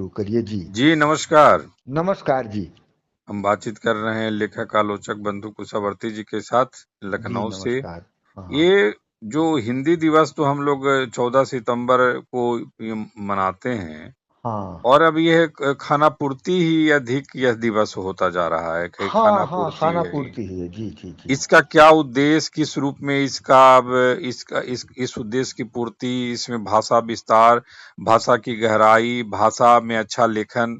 करिए जी। जी नमस्कार। नमस्कार जी। हम बातचीत कर रहे हैं लेखक आलोचक बंधु कुशावर्ती जी के साथ जी लखनऊ से। नमस्कार। हाँ। ये जो हिंदी दिवस तो हम लोग 14 सितंबर को ये मनाते हैं, हाँ और अब यह खाना पूर्ति ही अधिक यह दिवस होता जा रहा है कि खाना हाँ हाँ, पूर्ति खाना है ये। पूर्ति है जी जी जी। इसका क्या उद्देश्य, किस रूप में इसका अब इस उद्देश्य की पूर्ति, इसमें भाषा विस्तार, भाषा की गहराई, भाषा में अच्छा लेखन,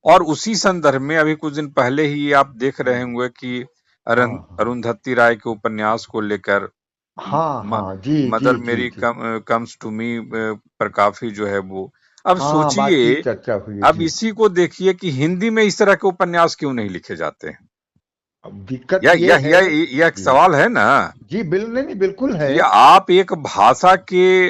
और उसी संदर्भ में अभी कुछ दिन पहले ही आप देख रहे हम्म, होंगे कि हाँ हाँ अरुंधति राय के उपन्यास को लेकर हाँ हाँ जी मदर जी जी मेरी जी। कम्स टू मी पर काफी जो है वो, अब हाँ, सोचिए, बातचीत चर्चा हुई है अब जी। इसी को देखिए कि हिंदी में इस तरह के उपन्यास क्यों नहीं लिखे जाते हैं। अब दिक्कत यह ये यह है। यह यह एक जी सवाल है ना जी, नहीं नहीं, बिल्कुल है। कि आप एक भाषा के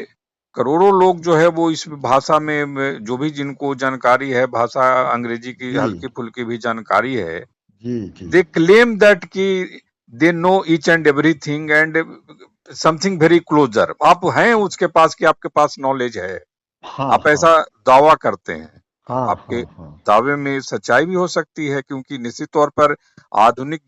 करोड़ों लोग जो है वो इस भाषा में जो भी जिनको जानकारी है, भाषा अंग्रेजी की जी हल्की फुल्की भी जानकारी है, जी जी। they claim that कि they know each and everything and something very closer, आप हैं उसके पास कि आपके पास नॉलेज है, हाँ आप हाँ ऐसा दावा करते हैं। हाँ आपके हाँ हाँ दावे में सच्चाई भी हो सकती है, क्योंकि निश्चित तौर पर आधुनिक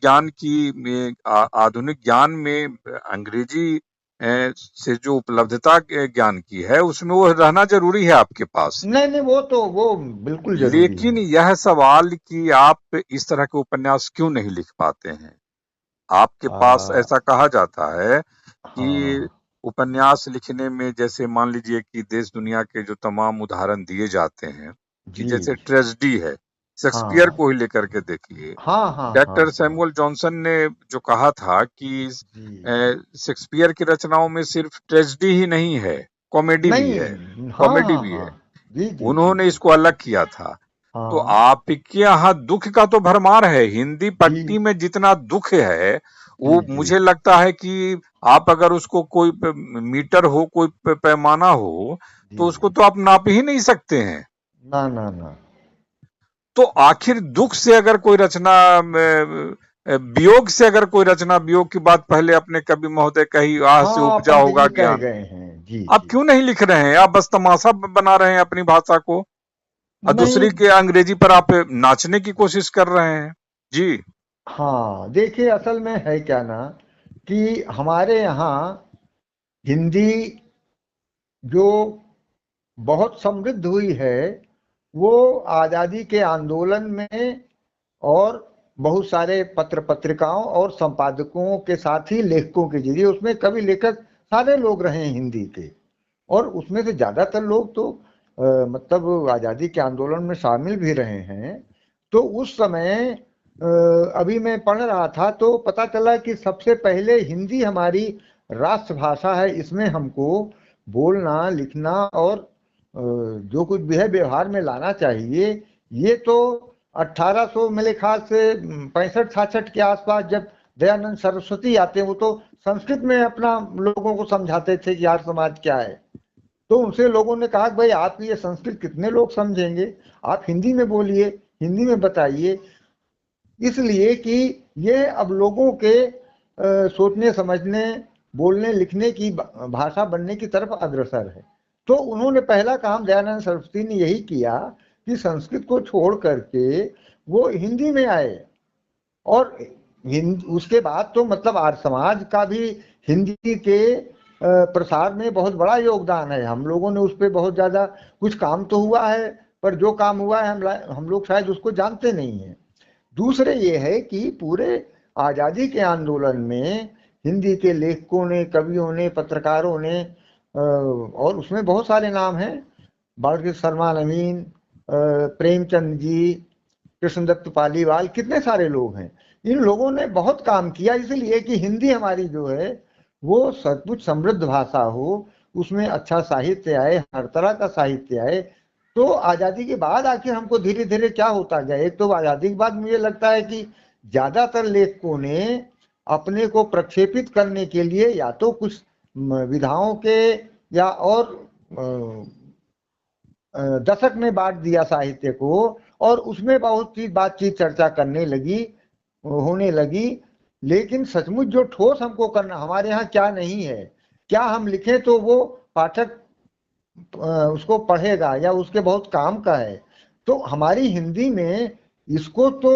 ज्ञान में अंग्रेजी से जो उपलब्धता ज्ञान की है उसमें वो रहना जरूरी है आपके पास। नहीं नहीं, वो बिल्कुल जरूरी लेकिन है। यह सवाल कि आप इस तरह के उपन्यास क्यों नहीं लिख पाते हैं। आपके पास आ, ऐसा कहा जाता है कि हाँ उपन्यास लिखने में, जैसे मान लीजिए कि देश दुनिया के जो तमाम उदाहरण दिए जाते हैं कि जी। जैसे ट्रेजेडी है, शेक्सपियर हाँ को ही लेकर के देखिए। हाँ हाँ हाँ डॉक्टर हाँ सैमुअल जॉनसन ने जो कहा था कि जी। शेक्सपियर की रचनाओं में सिर्फ ट्रेजेडी ही नहीं है, कॉमेडी भी है, नहीं, हाँ कॉमेडी हाँ भी हाँ है। जी जी जी उन्होंने जी। इसको अलग किया था। तो हाँ आपके यहाँ दुख का तो भरमार है, हिंदी जी पट्टी में जितना दुख है जी वो जी। मुझे लगता है कि आप अगर उसको कोई मीटर हो, कोई पैमाना हो, जी तो उसको तो आप नाप ही नहीं सकते हैं। ना ना ना। तो आखिर दुख से अगर कोई रचना वियोग से अगर कोई रचना, वियोग की बात पहले अपने कवि महोदय कही, आह से हाँ, उपजा पंत होगा जी कह ज्ञान। गए हैं जी आप जी। क्यों नहीं लिख रहे हैं, आप बस तमाशा बना रहे हैं अपनी भाषा को, और नहीं। दूसरी के अंग्रेजी पर आप नाचने की कोशिश कर रहे हैं। जी। हाँ, देखिए असल में है क्या ना, कि हमारे यहाँ हिंदी जो बहुत समृद्ध हुई है, वो आज़ादी के आंदोलन में, और बहुत सारे पत्र पत्रिकाओं और संपादकों के साथ ही लेखकों के जरिए, उसमें कवि लेखक सारे लोग रहे हैं हिंदी के। और उसमें से ज्यादातर लोग तो मतलब आजादी के आंदोलन में शामिल भी रहे हैं। तो उस समय अभी मैं पढ़ रहा था तो पता चला कि सबसे पहले हिंदी हमारी राष्ट्रभाषा है, इसमें हमको बोलना लिखना और जो कुछ भी है व्यवहार में लाना चाहिए। ये तो 1800 मेरे ख्याल से 65-66 के आसपास जब दयानंद सरस्वती आते हैं, वो तो संस्कृत में अपना लोगों को समझाते थे कि यार समाज क्या है। तो उनसे लोगों ने कहा कि भाई आप ये संस्कृत कितने लोग समझेंगे, आप हिंदी में बोलिए, हिंदी में बताइए। इसलिए कि ये अब लोगों के सोचने समझने बोलने लिखने की भाषा बनने की तरफ अग्रसर है। तो उन्होंने पहला काम दयानंद सरस्वती ने यही किया कि संस्कृत को छोड़ करके वो हिंदी में आए। और उसके बाद तो मतलब आर्य समाज का भी हिंदी के प्रसार में बहुत बड़ा योगदान है। हम लोगों ने उस पर बहुत ज्यादा कुछ काम तो हुआ है, पर जो काम हुआ है हम लोग शायद उसको जानते नहीं हैं। दूसरे ये है कि पूरे आजादी के आंदोलन में हिंदी के लेखकों ने, कवियों ने, पत्रकारों ने, और उसमें बहुत सारे नाम हैं, बालकृष्ण शर्मा नवीन, प्रेमचंद जी, कृष्णदत्त पालीवाल, कितने सारे लोग हैं। इन लोगों ने बहुत काम किया इसलिए कि हिंदी हमारी जो है वो सचमुच समृद्ध भाषा हो, उसमें अच्छा साहित्य आए, हर तरह का साहित्य आए। तो आजादी के बाद आखिर हमको धीरे धीरे क्या होता गया, एक तो आजादी के बाद मुझे लगता है कि ज्यादातर लेखकों ने अपने को प्रक्षेपित करने के लिए या तो कुछ विधाओं के या और दशक में बांट दिया साहित्य को, और उसमें बहुत चीज बातचीत चर्चा करने लगी, होने लगी। लेकिन सचमुच जो ठोस हमको करना, हमारे यहाँ क्या नहीं है, क्या हम लिखें तो वो पाठक उसको पढ़ेगा या उसके बहुत काम का है। तो हमारी हिंदी में इसको तो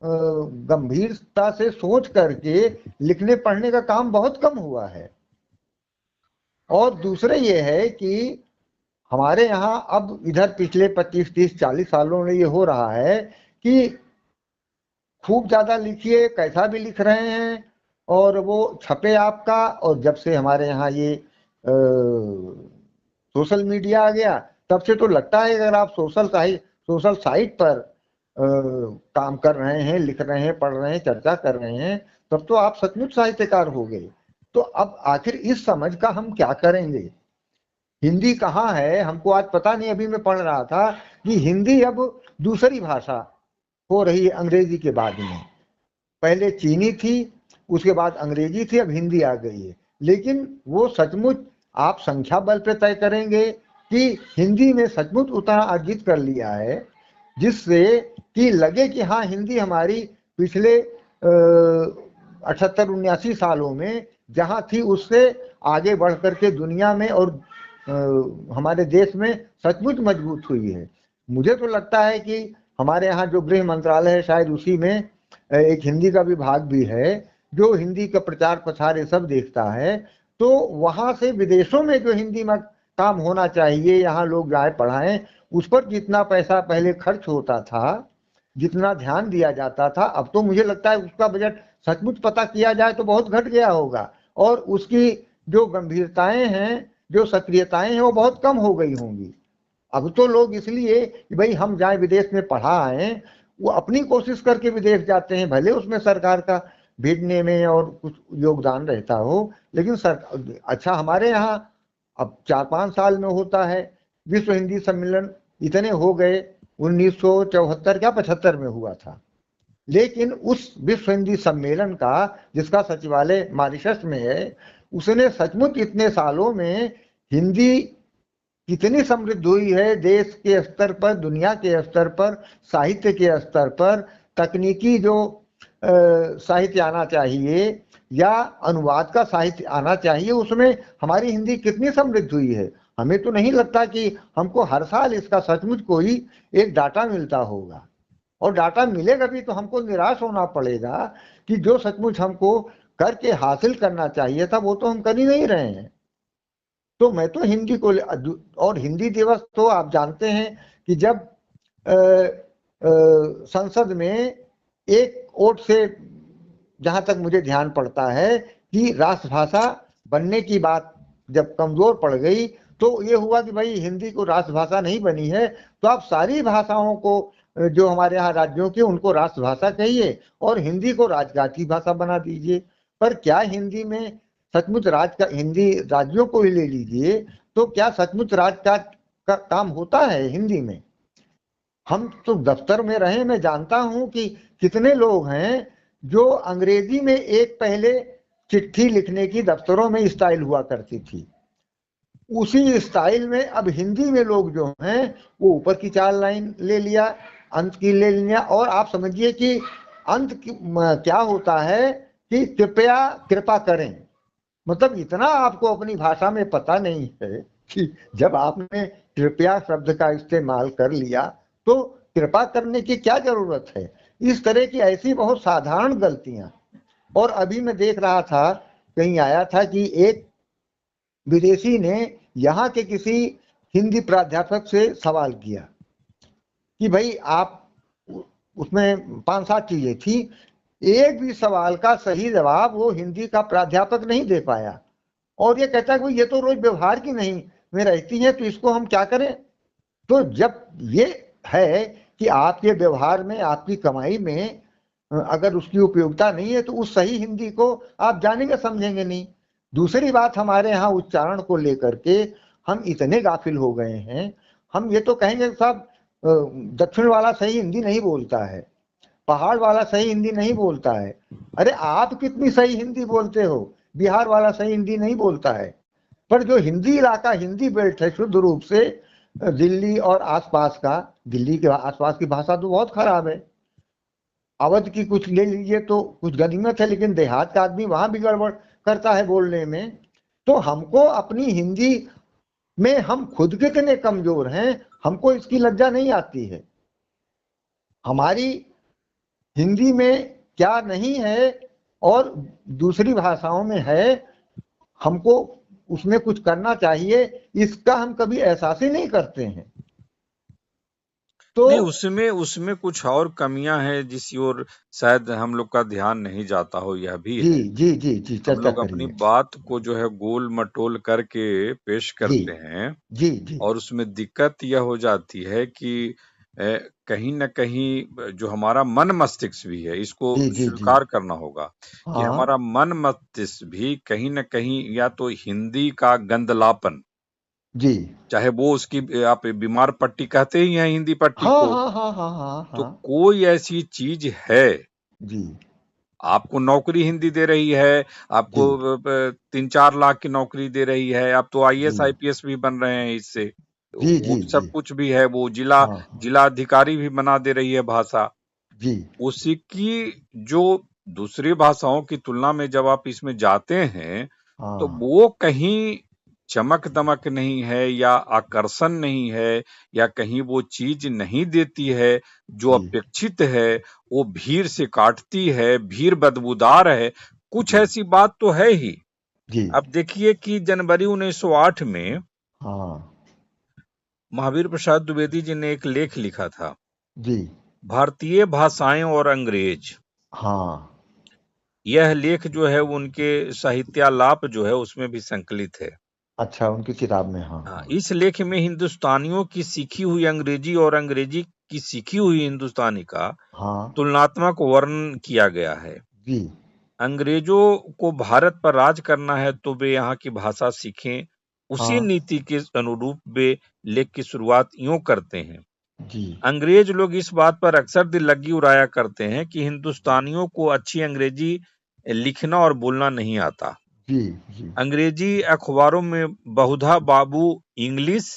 गंभीरता से सोच करके लिखने पढ़ने का काम बहुत कम हुआ है। और दूसरे ये है कि हमारे यहाँ अब इधर पिछले 25, 30, 40 सालों में ये हो रहा है कि खूब ज्यादा लिखिए, कैसा भी लिख रहे हैं और वो छपे आपका। और जब से हमारे यहाँ ये सोशल मीडिया आ गया, तब से तो लगता है अगर आप सोशल साइट पर काम कर रहे हैं, लिख रहे हैं, पढ़ रहे हैं, चर्चा कर रहे हैं, तब तो आप सचमुच साहित्यकार हो गए। तो अब आखिर इस समझ का हम क्या करेंगे? हिंदी कहाँ है हमको आज पता नहीं। अभी मैं पढ़ रहा था कि हिंदी अब दूसरी भाषा हो रही है अंग्रेजी के बाद में। पहले चीनी थी, उसके बाद अंग्रेजी थी, अब हिंदी आ गई है। लेकिन वो सचमुच आप संख्या बल पे तय करेंगे कि हिंदी ने सचमुच उतना अर्जित कर लिया है जिससे कि लगे कि हाँ हिंदी हमारी पिछले 78-79 सालों में जहां थी उससे आगे बढ़ करके दुनिया में और हमारे देश में सचमुच मजबूत हुई है। मुझे तो लगता है कि हमारे यहाँ जो गृह मंत्रालय है शायद उसी में एक हिंदी का विभाग भी है जो हिंदी का प्रचार प्रसार ये सब देखता है। तो वहां से विदेशों में जो हिंदी में काम होना चाहिए, यहाँ लोग जाए पढ़ाएं, उस पर जितना पैसा पहले खर्च होता था, जितना ध्यान दिया जाता था, अब तो मुझे लगता है उसका बजट सचमुच पता किया जाए तो बहुत घट गया होगा। और उसकी जो गंभीरताएं हैं, जो सक्रियताएं हैं, वो बहुत कम हो गई होंगी। अब तो लोग इसलिए कि भाई हम जाए विदेश में पढ़ा आए, वो अपनी कोशिश करके विदेश जाते हैं, भले उसमें सरकार का भेजने में और कुछ योगदान रहता हो, लेकिन अच्छा हमारे यहाँ अब 4-5 साल में होता है विश्व हिंदी सम्मेलन, इतने हो गए। 1974 क्या 75 में हुआ था। लेकिन उस विश्व हिंदी सम्मेलन का जिसका सचिवालय मॉरिशस में है, उसने सचमुच इतने सालों में हिंदी कितनी समृद्ध हुई है देश के स्तर पर, दुनिया के स्तर पर, साहित्य के स्तर पर, तकनीकी जो साहित्य आना चाहिए या अनुवाद का साहित्य आना चाहिए, उसमें हमारी हिंदी कितनी समृद्ध हुई है। हमें तो नहीं लगता कि हमको हर साल इसका सचमुच कोई एक डाटा मिलता होगा। और डाटा मिलेगा भी तो हमको निराश होना पड़ेगा कि जो सचमुच हमको करके हासिल करना चाहिए था वो तो हम कर ही नहीं रहे हैं। तो मैं तो हिंदी को, और हिंदी दिवस तो आप जानते हैं कि जब संसद में एक वोट से, जहां तक मुझे ध्यान पड़ता है, कि राष्ट्रभाषा बनने की बात जब कमजोर पड़ गई तो ये हुआ कि भाई हिंदी को राष्ट्रभाषा नहीं बनी है तो आप सारी भाषाओं को जो हमारे यहाँ राज्यों की उनको राष्ट्रभाषा कहिए और हिंदी को राजघाटी भाषा बना दीजिए। पर क्या हिंदी में सचमुच हिंदी राज्यों को ही ले लीजिए तो क्या सचमुच का काम होता है हिंदी में? हम तो दफ्तर में रहे, मैं जानता हूं कि कितने लोग हैं जो अंग्रेजी में एक पहले चिट्ठी लिखने की दफ्तरों में स्टाइल हुआ करती थी, उसी स्टाइल में अब हिंदी में लोग जो हैं वो ऊपर की 4 लाइन ले लिया, अंत की ले लिया। और आप समझिए कि अंत क्या होता है कि कृपा करें। मतलब इतना आपको अपनी भाषा में पता नहीं है कि जब आपने कृपया शब्द का इस्तेमाल कर लिया तो कृपा करने की क्या जरूरत है। इस तरह की ऐसी बहुत साधारण गलतियां। और अभी मैं देख रहा था, कहीं आया था कि एक विदेशी ने यहाँ के किसी हिंदी प्राध्यापक से सवाल किया कि भाई आप, उसमें 5-7 चीजें थी, एक भी सवाल का सही जवाब वो हिंदी का प्राध्यापक नहीं दे पाया। और ये कहता है कि ये तो रोज व्यवहार की नहीं में रहती है तो इसको हम क्या करें। तो जब ये है कि आपके व्यवहार में, आपकी कमाई में अगर उसकी उपयोगिता नहीं है तो उस सही हिंदी को आप जानेंगे समझेंगे नहीं। दूसरी बात, हमारे यहाँ उच्चारण को लेकर के हम इतने गाफिल हो गए हैं। हम ये तो कहेंगे साहब दक्षिण वाला सही हिंदी नहीं बोलता है, पहाड़ वाला सही हिंदी नहीं बोलता है। अरे आप कितनी सही हिंदी बोलते हो, बिहार वाला सही हिंदी नहीं बोलता है। पर जो हिंदी इलाका, हिंदी बेल्ट है, शुद्ध रूप से दिल्ली और आसपास का, दिल्ली के आसपास की भाषा तो बहुत खराब है। अवध की कुछ ले लीजिए तो कुछ गनीमत है, लेकिन देहात का आदमी वहां भी गड़बड़ करता है बोलने में। तो हमको अपनी हिंदी में हम खुद कितने कमजोर हैं हमको इसकी लज्जा नहीं आती है। हमारी हिंदी में क्या नहीं है और दूसरी भाषाओं में है, हमको उसमें कुछ करना चाहिए, इसका हम कभी एहसास ही नहीं करते हैं। तो नहीं, उसमें उसमें कुछ और कमियां हैं जिस ओर शायद हम लोग का ध्यान नहीं जाता हो, यह भी जी है। जी जी जी, हम चर्चा लोग अपनी करिए। बात को जो है गोल मटोल करके पेश जी करते हैं, जी जी और उसमें दिक्कत यह हो जाती है कि कहीं न कहीं जो हमारा मन मस्तिष्क भी है, इसको जी जी जी। स्वीकार करना होगा कि हाँ हमारा मन मस्तिष्क भी कहीं न कहीं या तो हिंदी का गंदलापन, जी। चाहे वो उसकी आप बीमार पट्टी कहते ही हैं हिंदी पट्टी हाँ को, हाँ हाँ हाँ हाँ तो हाँ। कोई ऐसी चीज है, जी आपको नौकरी हिंदी दे रही है, जी आपको 3-4 लाख की नौकरी दे रही है, आप तो जी आईएएस आईपीएस भी बन रहे हैं इससे, तो जी वो जी भी जी। सब कुछ भी है, वो जिला हाँ हाँ। जिला अधिकारी भी बना दे रही है भाषा। जी उसकी जो दूसरी भाषाओं की तुलना में जब आप इसमें जाते हैं, तो हाँ वो कहीं चमक-दमक नहीं है या आकर्षण नहीं है या कहीं वो चीज़ नहीं देती है जो जी अपेक्षित है, वो भीड़ से काटती है, भीड़ बदबूदार है, कुछ जी ऐसी बात तो है ही। जी। अब देखिए कि जनवरी 1908 में हाँ महावीर प्रसाद द्विवेदी जी ने एक लेख लिखा था, जी। भारतीय भाषाएं और अंग्रेज। हाँ। यह लेख जो है वो उनके साहित्यालाप जो है उसमें भी संकलित है। अच्छा, उनकी किताब में, हाँ हाँ, हाँ। इस लेख में हिंदुस्तानियों की सीखी हुई अंग्रेजी और अंग्रेजी की सीखी हुई हिंदुस्तानी का हाँ तुलनात्मक वर्णन किया गया है। जी। अंग्रेजों को भारत पर राज करना है तो वे यहाँ की भाषा सीखें, उसी हाँ नीति के अनुरूप वे लेख की शुरुआत यूं करते हैं। जी अंग्रेज लोग इस बात पर अक्सर दिल लगी उड़ाया करते हैं कि हिंदुस्तानियों को अच्छी अंग्रेजी लिखना और बोलना नहीं आता। जी जी। अंग्रेजी अखबारों में बहुधा बाबू इंग्लिश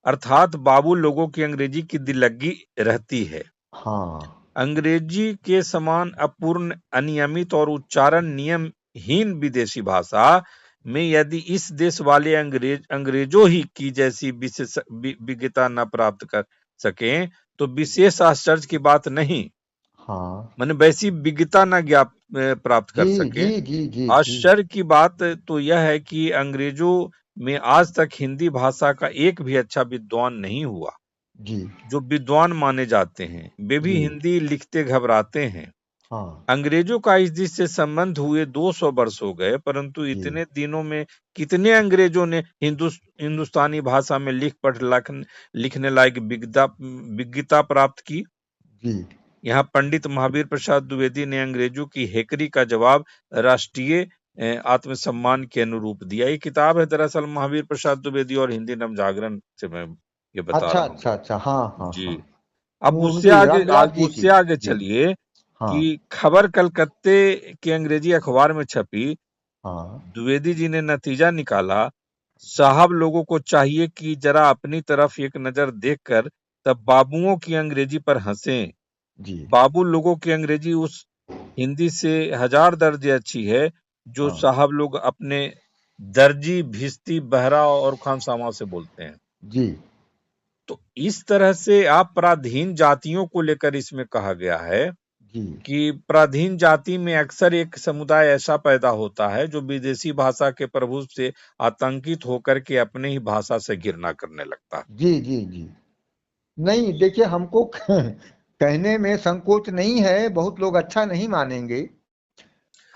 अर्थात बाबू लोगों की अंग्रेजी की दिल लगी रहती है। हाँ अंग्रेजी के समान अपूर्ण, अनियमित और उच्चारण नियमहीन विदेशी भाषा में यदि इस देश वाले अंग्रेजों ही की जैसी विशेष विज्ञता न प्राप्त कर सकें, तो विशेष आश्चर्य की बात नहीं। हाँ। माने वैसी विज्ञता न प्राप्त जी कर जी सके। जी जी जी आश्चर्य की बात तो यह है कि अंग्रेजों में आज तक हिंदी भाषा का एक भी अच्छा विद्वान नहीं हुआ। जी जो विद्वान माने जाते हैं, वे भी जी। हिंदी लिखते घबराते हैं। हाँ अंग्रेजों का इस देश से संबंध हुए 200 वर्ष हो गए, परंतु जी इतने दिनों में कितने अंग्रेजों ने हिंदुस्तानी भाषा में लिख पढ़ लिखने लायक विज्ञता प्राप्त की। जी। यहाँ पंडित महावीर प्रसाद द्विवेदी ने अंग्रेजों की हेकरी का जवाब राष्ट्रीय आत्मसम्मान के अनुरूप दिया। ये किताब है दरअसल महावीर प्रसाद द्विवेदी और हिंदी नवजागरण से मैं ये बता अच्छा रहा हूँ। अच्छा अच्छा। हाँ हाँ जी। हाँ। अब उनकी रामविलास जी की। उससे आगे जी। चलिए हाँ कि खबर कलकत्ते के अंग्रेजी अखबार में छपी। हाँ द्विवेदी जी ने नतीजा निकाला, साहब लोगों को चाहिए कि जरा अपनी तरफ एक नजर देखकर तब बाबुओं की अंग्रेजी पर हंसें। जी। बाबू लोगों की अंग्रेजी उस हिंदी से हजार दर्जे अच्छी है जो हाँ साहब लोग अपने दर्जी, भिस्ती, बहरा और खानसामा से बोलते हैं। जी तो इस तरह से आप पराधीन जातियों को लेकर इसमें कहा गया है जी कि पराधीन जाति में अक्सर एक समुदाय ऐसा पैदा होता है जो विदेशी भाषा के प्रभुत्व से आतंकित होकर के अपने ही भाषा से घृणा करने लगता है। जी जी जी। नहीं, देखिए, हमको कहने में संकोच नहीं है, बहुत लोग अच्छा नहीं मानेंगे।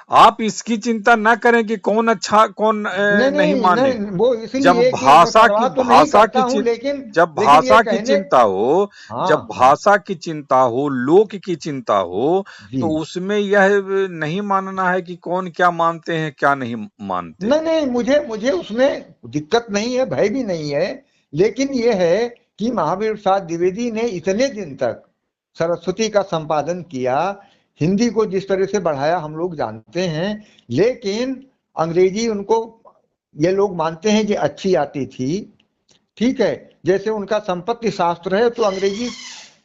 आप इसकी चिंता न करें कि कौन अच्छा कौन नहीं नहीं नहीं माने। नहीं, वो जब इसलिए कि मैं भाषा की परवाह तो नहीं भाषा करता की हूँ, चिं लेकिन जब लेकिन ये भाषा की कहने। चिंता हो, हाँ जब हाँ। भाषा की चिंता हो, लोक की चिंता हो, जी। तो उसमें यह नहीं मानना है कि कौन क्या मानते हैं, क्या नहीं मानते। नहीं नहीं, मुझे मुझे उसमें दिक्कत नहीं है, भय भी नहीं है, लेकिन ये है कि महावीर प्रसाद द्विवेदी ने इतने दिन तक सरस्वती का संपादन किया, हिंदी को जिस तरह से बढ़ाया हम लोग जानते हैं, लेकिन अंग्रेजी उनको, ये लोग मानते हैं कि अच्छी आती थी। ठीक है, जैसे उनका संपत्ति शास्त्र है, तो अंग्रेजी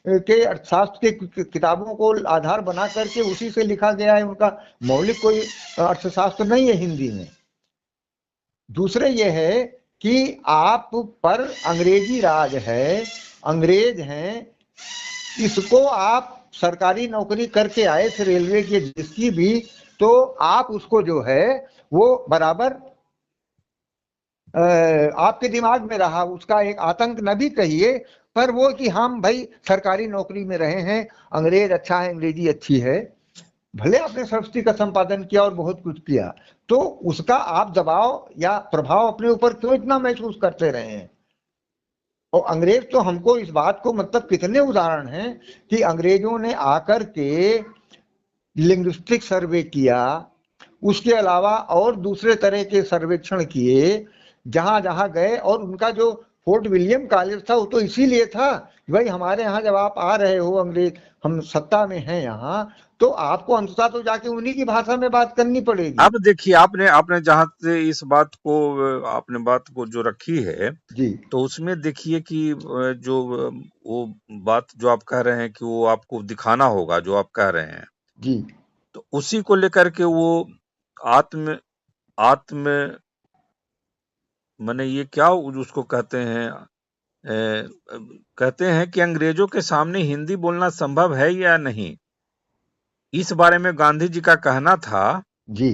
के अर्थशास्त्र के किताबों को आधार बना करके उसी से लिखा गया है, उनका मौलिक कोई अर्थशास्त्र नहीं है हिंदी में। दूसरे ये है कि आप पर अंग्रेजी राज है, अंग्रेज हैं, इसको आप सरकारी नौकरी करके आए थे रेलवे की जिसकी भी, तो आप उसको जो है वो बराबर आपके दिमाग में रहा, उसका एक आतंक न भी कहिए, पर वो कि हम भाई सरकारी नौकरी में रहे हैं, अंग्रेज अच्छा है, अंग्रेजी अच्छी है। भले आपने सरस्वती का संपादन किया और बहुत कुछ किया, तो उसका आप दबाव या प्रभाव अपने ऊपर क्यों इतना महसूस करते रहे हैं? और अंग्रेज तो हमको इस बात को, मतलब कितने उदाहरण हैं कि अंग्रेजों ने आकर के लिंग्विस्टिक सर्वे किया, उसके अलावा और दूसरे तरह के सर्वेक्षण किए जहां जहां गए, और उनका जो फोर्ट विलियम कॉलेज था वो तो इसीलिए था कि भाई हमारे यहाँ जब आप आ रहे हो, अंग्रेज हम सत्ता में हैं यहाँ, तो आपको अंततः तो जाके उन्हीं की भाषा में बात करनी पड़ेगी। अब देखिए, आपने आपने जहां से इस बात को आपने बात को जो रखी है, जी तो उसमें देखिए कि जो वो बात जो आप कह रहे हैं कि वो आपको दिखाना होगा जो आप कह रहे हैं, जी तो उसी को लेकर के वो आत्म आत्म माने ये क्या उसको कहते हैं, कहते हैं कि अंग्रेजों के सामने हिंदी बोलना संभव है या नहीं। इस बारे में गांधी जी का कहना था, जी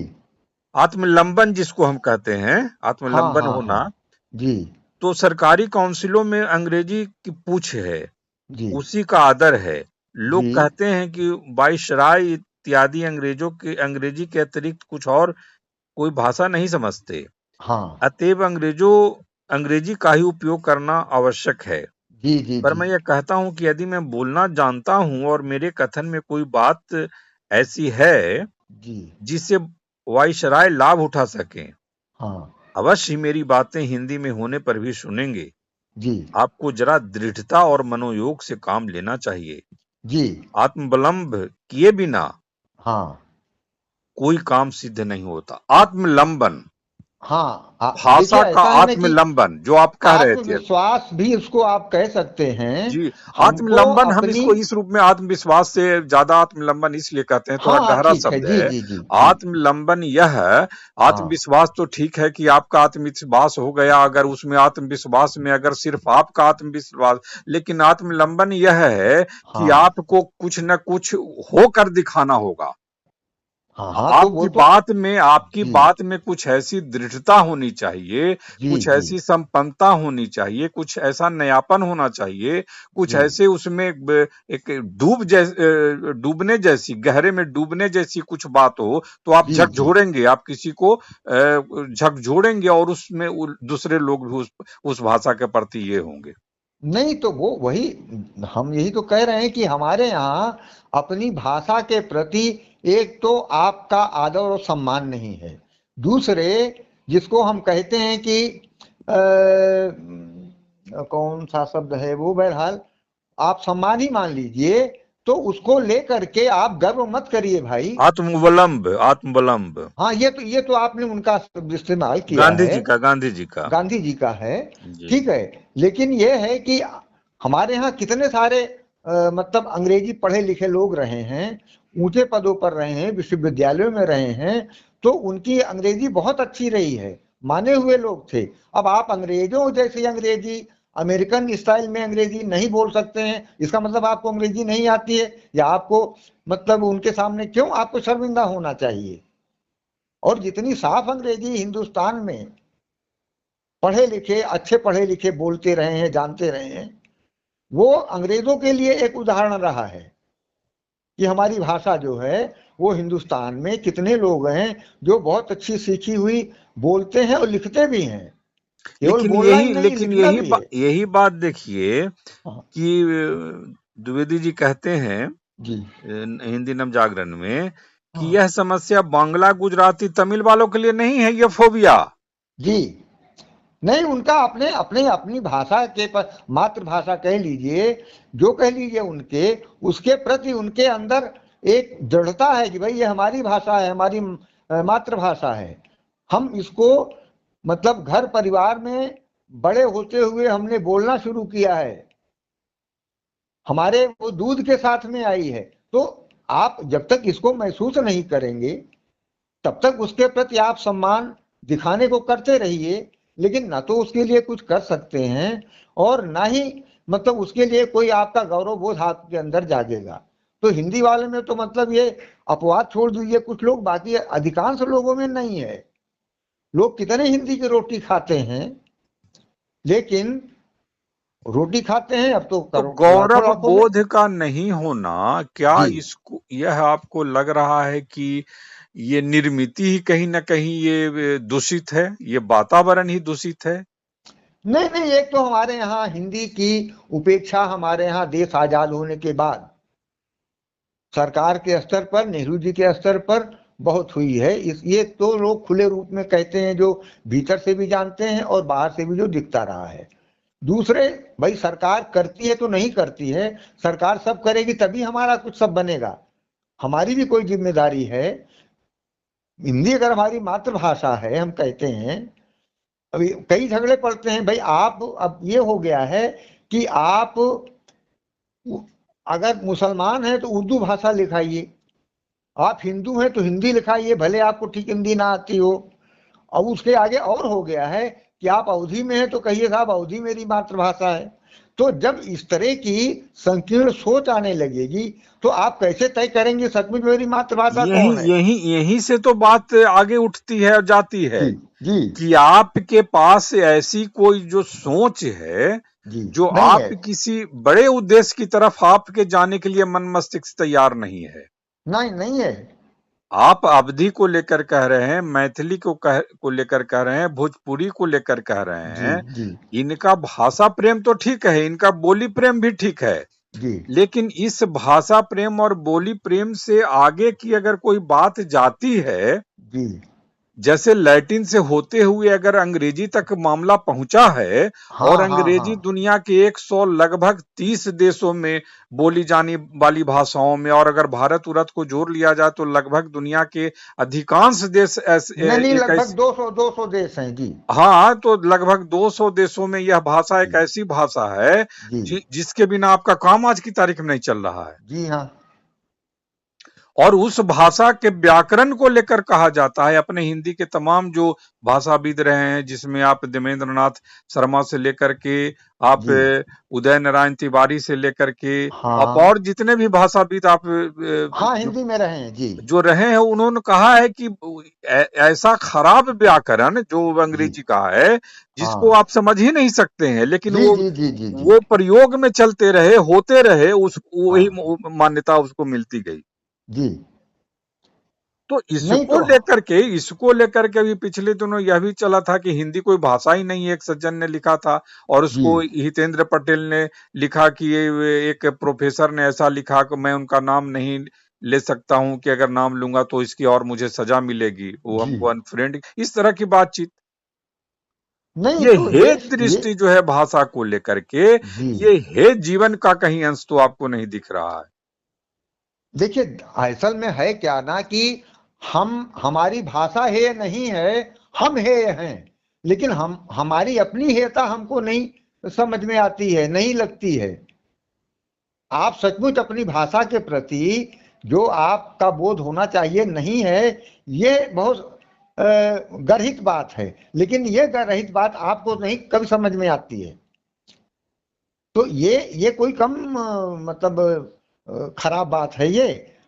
आत्मलंबन जिसको हम कहते हैं, हाँ आत्मलंबन हाँ होना, हाँ जी तो सरकारी काउंसिलों में अंग्रेजी की पूछ है, जी उसी का आदर है। जी लोग कहते हैं कि वाइसराय इत्यादि अंग्रेजी के अतिरिक्त कुछ और कोई भाषा नहीं समझते, हाँ अतएव अंग्रेजी का ही उपयोग करना आवश्यक है। जी जी पर जी मैं ये कहता हूं कि यदि मैं बोलना जानता हूं और मेरे कथन में कोई बात ऐसी है जी जिससे वाइसराय लाभ उठा सकें, हाँ अवश्य ही मेरी बातें हिंदी में होने पर भी सुनेंगे। जी आपको जरा दृढ़ता और मनोयोग से काम लेना चाहिए। जी आत्मविलंब किए बिना हाँ कोई काम सिद्ध नहीं होता। आत्मलंबन, हाँ देखिए भाषा का ऐसा है ना कि आत्मलंबन जो आप कह रहे थे अभी। आत्मविश्वास भी उसको आप कह सकते हैं। जी, हमको आत्मलंबन हम अपनी, इसको इस रूप में आत्मविश्वास से ज्यादा आत्मलंबन इसलिए कहते हैं, थोड़ा हाँ गहरा ठीक है, शब्द जी है। जी जी जी आत्मलंबन यह है, हाँ आत्मविश्वास तो ठीक है कि आपका आत्मविश्वास हो गया, अगर उसमें आत्मविश्वास में अगर सिर्फ आपका आत्मविश्वास, लेकिन आत्मलंबन यह है कि हाँ आपको कुछ न कुछ होकर दिखाना होगा। हाँ हाँ तो वो तो, आपकी जी बात में कुछ ऐसी दृढ़ता होनी चाहिए, जी कुछ जी ऐसी संपन्नता होनी चाहिए, कुछ ऐसा नयापन होना चाहिए, कुछ जी ऐसे उसमें एक डूबने जैसी, गहरे में डूबने जैसी कुछ बात हो, तो आप जी जी झकझोरेंगे, आप किसी को झकझोरेंगे और उसमें दूसरे लोग भी उस भाषा के प्रति ये होंगे। नहीं तो वो वही, हम यही तो कह रहे हैं कि हमारे यहाँ अपनी भाषा के प्रति एक तो आपका आदर और सम्मान नहीं है, दूसरे जिसको हम कहते हैं कि कौन सा शब्द है वो, बहरहाल आप सम्मान ही मान लीजिए, तो उसको लेकर के आप गर्व मत करिए भाई। आत्मवलंब हाँ ये तो आपने उनका शब्द इस्तेमाल किया गांधी है, जी का, गांधी जी का। गांधी जी का है, जी। ठीक है। लेकिन ये है कि हमारे यहाँ कितने सारे मतलब अंग्रेजी पढ़े लिखे लोग रहे हैं, ऊंचे पदों पर रहे हैं, विश्वविद्यालयों में रहे हैं, तो उनकी अंग्रेजी बहुत अच्छी रही है, माने हुए लोग थे। अब आप अंग्रेजों जैसी अंग्रेजी, अमेरिकन स्टाइल में अंग्रेजी नहीं बोल सकते हैं, इसका मतलब आपको अंग्रेजी नहीं आती है, या आपको मतलब उनके सामने क्यों आपको शर्मिंदा होना चाहिए? और जितनी साफ अंग्रेजी हिंदुस्तान में पढ़े लिखे, अच्छे पढ़े लिखे बोलते रहे हैं, जानते रहे हैं, वो अंग्रेजों के लिए एक उदाहरण रहा है कि हमारी भाषा जो है वो हिंदुस्तान में कितने लोग हैं जो बहुत अच्छी सीखी हुई बोलते हैं और लिखते भी हैं, केवल बोलना ही नहीं, लेकिन लिखना भी है। यही बात देखिए हाँ, कि द्विवेदी जी कहते हैं जी हिंदी नवजागरण में कि हाँ यह समस्या बांग्ला, गुजराती, तमिल वालों के लिए नहीं है, यह फोबिया। जी नहीं, उनका अपने अपने अपनी भाषा के पर, मातृभाषा कह लीजिए, जो कह लीजिए, उनके उसके प्रति उनके अंदर एक दृढ़ता है कि भाई ये हमारी भाषा है, हमारी मातृभाषा है। हम इसको मतलब घर परिवार में बड़े होते हुए हमने बोलना शुरू किया है, हमारे वो दूध के साथ में आई है। तो आप जब तक इसको महसूस नहीं करेंगे तब तक उसके प्रति आप सम्मान दिखाने को करते रहिए, लेकिन ना तो उसके लिए कुछ कर सकते हैं और ना ही मतलब उसके लिए कोई आपका गौरव बोध आपके अंदर जागेगा। तो हिंदी वाले में तो मतलब ये अपवाद छोड़ दीजिए कुछ लोग, बाकी अधिकांश लोगों में नहीं है। लोग कितने हिंदी की रोटी खाते हैं, लेकिन रोटी खाते हैं, अब तो तो लाखों गौरव लाखों में। बोध का नहीं होना, क्या जी इसको, यह आपको लग रहा है कि ये निर्मित ही कहीं न कहीं ये दूषित है, ये वातावरण ही दूषित है? नहीं नहीं, एक तो हमारे यहाँ हिंदी की उपेक्षा हमारे यहाँ देश आजाद होने के बाद सरकार के स्तर पर, नेहरू जी के स्तर पर बहुत हुई है। ये तो लोग खुले रूप में कहते हैं, जो भीतर से भी जानते हैं और बाहर से भी जो दिखता रहा है। दूसरे, भाई सरकार करती है तो नहीं करती है, सरकार सब करेगी तभी हमारा कुछ सब बनेगा। हमारी भी कोई जिम्मेदारी है। हिंदी अगर हमारी मातृभाषा है, हम कहते हैं, अभी कई झगड़े पड़ते हैं भाई। आप, अब ये हो गया है कि आप अगर मुसलमान हैं तो उर्दू भाषा लिखाइए, आप हिंदू हैं तो हिंदी लिखाइए, भले आपको ठीक हिंदी ना आती हो। अब उसके आगे और हो गया है कि आप अवधी में हैं तो कहिए साहब अवधी मेरी मातृभाषा है। तो जब इस तरह की संकीर्ण सोच आने लगेगी तो आप कैसे तय करेंगे सचमुच मेरी मातृभाषा यही कौन है? यही यही से तो बात आगे उठती है और जाती है जी जी कि आपके पास ऐसी कोई जो सोच है, जी, जो नहीं आप है, किसी बड़े उद्देश्य की तरफ आपके जाने के लिए मन मस्तिष्क तैयार नहीं है। नहीं नहीं है। आप अवधी को लेकर कह रहे हैं, मैथिली को लेकर कह रहे हैं, भोजपुरी को लेकर कह रहे जी हैं। जी इनका भाषा प्रेम तो ठीक है, इनका बोली प्रेम भी ठीक है, जी लेकिन इस भाषा प्रेम और बोली प्रेम से आगे की अगर कोई बात जाती है, जी, जैसे लैटिन से होते हुए अगर अंग्रेजी तक मामला पहुंचा है, और हाँ हाँ हाँ अंग्रेजी दुनिया के 100 लगभग 30 देशों में बोली जाने वाली भाषाओं में, और अगर भारत उरत को जोड़ लिया जाए तो लगभग दुनिया के अधिकांश देश नहीं नहीं, एक लगभग ऐसी, 200 देश हैं जी। हाँ, तो लगभग 200 देशों में यह भाषा एक जी ऐसी भाषा है जी जिसके बिना आपका काम आज की तारीख में नहीं चल रहा है। जी हाँ और उस भाषा के व्याकरण को लेकर कहा जाता है, अपने हिंदी के तमाम जो भाषाविद रहे हैं, जिसमें आप देवेंद्र नाथ शर्मा से लेकर के, आप जी उदय नारायण तिवारी से लेकर के, आप हाँ और जितने भी भाषाविद आप हाँ, हिंदी में रहे हैं जी जो रहे हैं, उन्होंने कहा है कि ऐसा खराब व्याकरण जो जी अंग्रेजी का है, जिसको हाँ आप समझ ही नहीं सकते हैं, लेकिन जी वो जी जी जी जी वो प्रयोग में चलते रहे, होते रहे, उस वही हाँ मान्यता उसको मिलती गई। जी, तो नहीं तो इसको लेकर के भी पिछले दिनों यह भी चला था कि हिंदी कोई भाषा ही नहीं है, एक सज्जन ने लिखा था, और जी उसको हितेंद्र पटेल ने लिखा कि ये एक प्रोफेसर ने ऐसा लिखा कि मैं उनका नाम नहीं ले सकता हूं, कि अगर नाम लूंगा तो इसकी और मुझे सजा मिलेगी, वो जी, हमको अनफ्रेंड, इस तरह की बातचीत। नहीं ये तो हेत ये दृष्टि जो है भाषा को लेकर के, जी, ये हेत जीवन का कहीं अंश तो आपको नहीं दिख रहा है। देखिए असल में है क्या ना कि हम, हमारी भाषा है नहीं है, हम है हैं, लेकिन हम, हमारी अपनी हेयता हमको नहीं समझ में आती है, नहीं लगती है। आप सचमुच अपनी भाषा के प्रति जो आपका बोध होना चाहिए नहीं है, ये बहुत गर्हित बात है, लेकिन ये गर्हित बात आपको नहीं कभी समझ में आती है। तो ये कोई कम मतलब खराब बात है ये,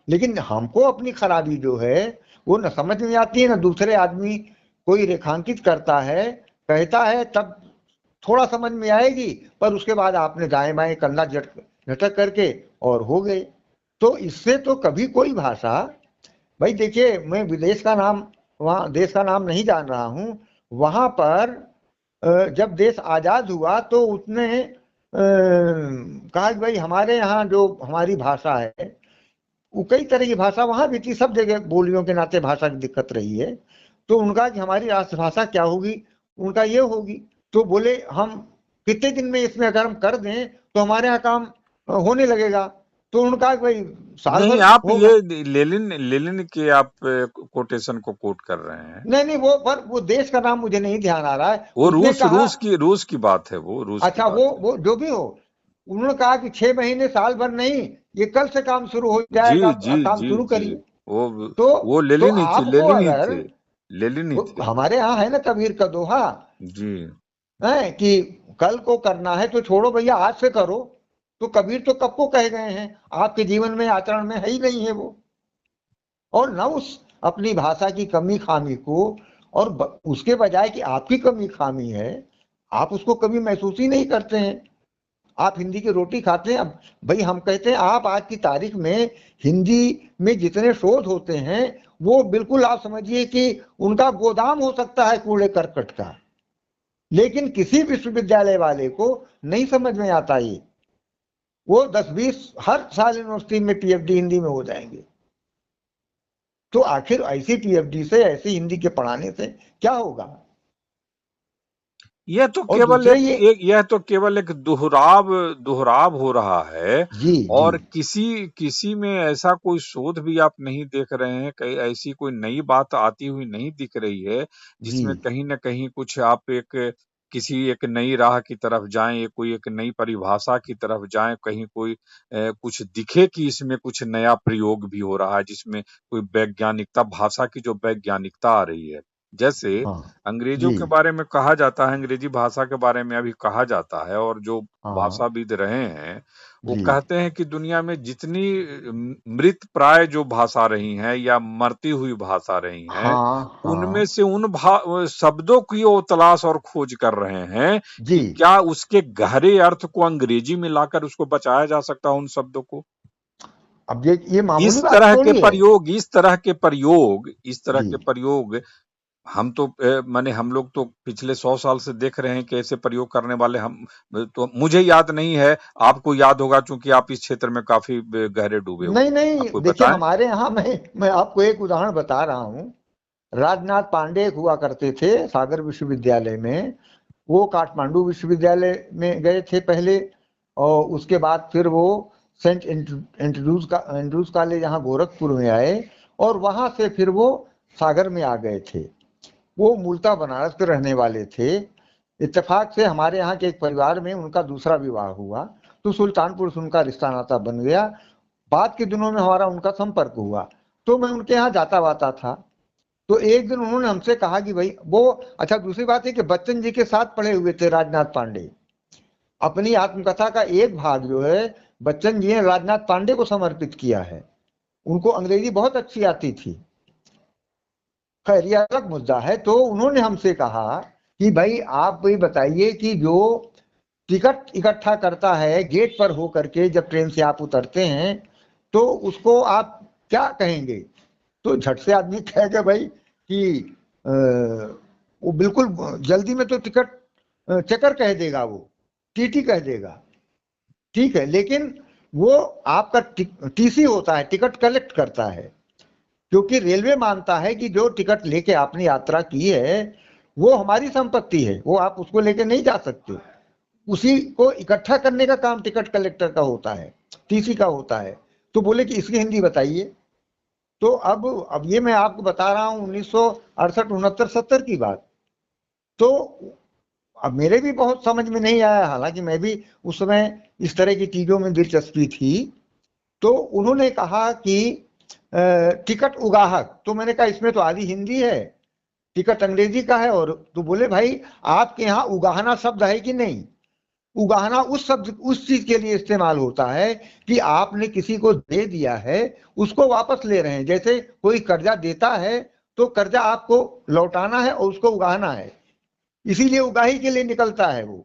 लेकिन हमको अपनी खराबी जो है वो न समझ में आती है, न दूसरे आदमी कोई रेखांकित करता है, कहता है, तब थोड़ा समझ में आएगी, पर उसके बाद आपने दाएं बाएं कंधा झटक करके और हो गए। तो इससे तो कभी कोई भाषा, भाई देखिए मैं विदेश का नाम, वहाँ देश का नाम नहीं जान रहा हूँ, वहां पर जब देश आजाद हुआ तो उसने कहा कि भाई हमारे यहाँ जो हमारी भाषा है, वो कई तरह की भाषा वहां भी थी, सब जगह बोलियों के नाते भाषा की दिक्कत रही है। तो उनका कि हमारी राष्ट्रभाषा क्या होगी, उनका ये होगी। तो बोले हम कितने दिन में इसमें अगर हम कर दें तो हमारे यहाँ काम होने लगेगा। तो उनका भाई साल नहीं, भर आप होगा। ये लेनिन लेनिन के आप कोटेशन को कोट कर रहे हैं। नहीं नहीं, वो पर वो देश का नाम मुझे नहीं ध्यान आ रहा है। वो उसने कहा, रूस की बात है, वो रूस की अच्छा बात है। वो जो भी हो, उन्होंने कहा कि 6 महीने साल भर नहीं, ये कल से काम शुरू हो जी जाएगा, जी काम जी शुरू जी, करिए। वो तो वो आपको लेनिन ही अगर, थे, लेनिन ही वो थे। हमारे यहाँ है ना कबीर का दोहा, जी है कि कल को करना है तो छोड़ो भैया आज से करो। तो कबीर तो कब को कह गए हैं, आपके जीवन में आचरण में है ही नहीं है वो। और न उस अपनी भाषा की कमी खामी को, और उसके बजाय कि आपकी कमी खामी है, आप उसको कभी महसूस ही नहीं करते हैं। आप हिंदी की रोटी खाते हैं। अब भाई हम कहते हैं, आप आज की तारीख में हिंदी में जितने शोध होते हैं, वो बिल्कुल आप समझिए कि उनका गोदाम हो सकता है कूड़े करकट का। लेकिन किसी विश्वविद्यालय वाले को नहीं समझ में आता ये। वो 10-20 हर साल यूनिवर्सिटी में पीएचडी हिंदी में हो जाएंगे। तो आखिर ऐसी पीएचडी से, ऐसी हिंदी के पढ़ाने से क्या होगा? यह तो और केवल दूसरे ये, यह तो केवल एक दोहराव हो रहा है। जी जी और किसी में ऐसा कोई शोध भी आप नहीं देख रहे हैं, कहीं ऐसी कोई नई बात आती हुई नहीं दिख रही है, जी, जिसमें कहीं न कहीं कुछ आप किसी एक नई राह की तरफ जाएँ, कोई एक नई परिभाषा की तरफ जाएँ, कहीं कोई कुछ दिखे कि इसमें कुछ नया प्रयोग भी हो रहा है, जिसमें कोई वैज्ञानिकता, भाषा की जो वैज्ञानिकता आ रही है। जैसे हाँ, अंग्रेजों जी, के बारे में कहा जाता है, अंग्रेजी भाषा के बारे में अभी कहा जाता है, और जो हाँ, भाषाविद रहे हैं, वो जी, कहते हैं कि दुनिया में जितनी मृत प्राय जो भाषा रही हैं या मरती हुई भाषा रही हैं, हाँ, उनमें हाँ, से शब्दों की वो तलाश और खोज कर रहे हैं जी। कि क्या उसके गहरे अर्थ को अंग्रेजी में लाकर उसको बचाया जा सकता है उन शब्दों को। अब ये मामूली बात थोड़ी है। इस तरह जी, के प्रयोग हम तो माने हम लोग तो पिछले 100 साल से देख रहे हैं कि ऐसे प्रयोग करने वाले हम तो मुझे याद नहीं है, आपको याद होगा क्योंकि आप इस क्षेत्र में काफ़ी गहरे डूबे हुए नहीं हैं। नहीं, आप कोई देखिए बताएँ? हमारे यहाँ, मैं आपको एक उदाहरण बता रहा हूँ। राजनाथ पांडे हुआ करते थे सागर विश्वविद्यालय में। वो काठमांडू विश्वविद्यालय में गए थे पहले, और उसके बाद फिर वो सेंट एंड्रूज कॉलेज यहाँ गोरखपुर में आए, और वहां से फिर वो सागर में आ गए थे। वो मूलतः बनारस के रहने वाले थे। इत्तेफाक से हमारे यहाँ के एक परिवार में उनका दूसरा विवाह हुआ, तो सुल्तानपुर से उनका रिश्ता नाता बन गया। बाद के दिनों में हमारा उनका संपर्क हुआ, तो मैं उनके यहाँ जाता वाता था। तो एक दिन उन्होंने हमसे कहा कि भाई वो, अच्छा दूसरी बात है कि बच्चन जी के साथ पढ़े हुए थे राजनाथ पांडे। अपनी आत्मकथा का एक भाग जो है बच्चन जी ने राजनाथ पांडे को समर्पित किया है। उनको अंग्रेजी बहुत अच्छी आती थी। खैर, यह अलग मुद्दा है। तो उन्होंने हमसे कहा कि भाई आप भी बताइए कि जो टिकट इकट्ठा करता है गेट पर हो करके, जब ट्रेन से आप उतरते हैं, तो उसको आप क्या कहेंगे? तो झट से आदमी कहेगा भाई कि वो बिल्कुल जल्दी में तो टिकट चेकर कह देगा, वो टीटी कह देगा। ठीक है, लेकिन वो आपका टीसी होता है, टिकट कलेक्ट करता है। क्योंकि रेलवे मानता है कि जो टिकट लेके आपने यात्रा की है वो हमारी संपत्ति है, वो आप उसको लेके नहीं जा सकते। उसी को इकट्ठा करने का काम टिकट कलेक्टर का होता है, टीसी का होता है। तो बोले कि इसकी हिंदी बताइए। तो अब ये मैं आपको बता रहा हूँ 1968, 69, 70 की बात। तो अब मेरे भी बहुत समझ में नहीं आया, हालांकि मैं भी उस समय इस तरह की चीजों में दिलचस्पी थी। तो उन्होंने कहा कि टिकट उगाहक। तो मैंने कहा इसमें तो आधी हिंदी है, टिकट अंग्रेजी का है। और तो बोले भाई आपके यहाँ उगाहना शब्द है कि नहीं? उगाहना उस शब्द, उस चीज के लिए इस्तेमाल होता है कि आपने किसी को दे दिया है, उसको वापस ले रहे हैं। जैसे कोई कर्जा देता है, तो कर्जा आपको लौटाना है और उसको उगाहना है, इसीलिए उगाही के लिए निकलता है वो।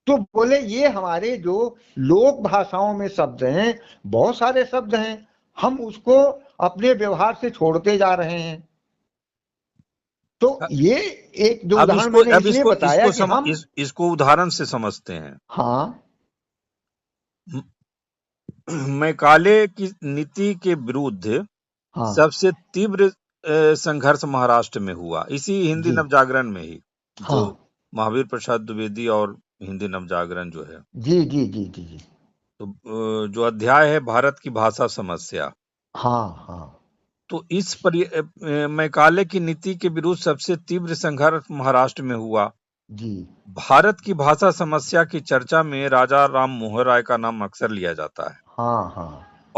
तो बोले ये हमारे जो लोक भाषाओं में शब्द हैं, बहुत सारे शब्द हैं, हम उसको अपने व्यवहार से छोड़ते जा रहे हैं। तो अ, ये एक जो उदाहरण मैंने अब इसलिए बताया कि हम, इसको उदाहरण से समझते हैं। हाँ, मैकाले की नीति के विरुद्ध हाँ, सबसे तीव्र संघर्ष महाराष्ट्र में हुआ, इसी हिंदी जी, नवजागरण में ही, जो हाँ, महावीर प्रसाद द्विवेदी और हिंदी नवजागरण जो है। जी जी जी जी जी, तो जो अध्याय है भारत की भाषा समस्या, हाँ, हाँ, तो मैकाले की नीति के विरुद्ध सबसे तीव्र संघर्ष महाराष्ट्र में हुआ। जी, भारत की भाषा समस्या की चर्चा में राजा राम मोहन राय का नाम अक्सर लिया जाता है, हाँ, हाँ,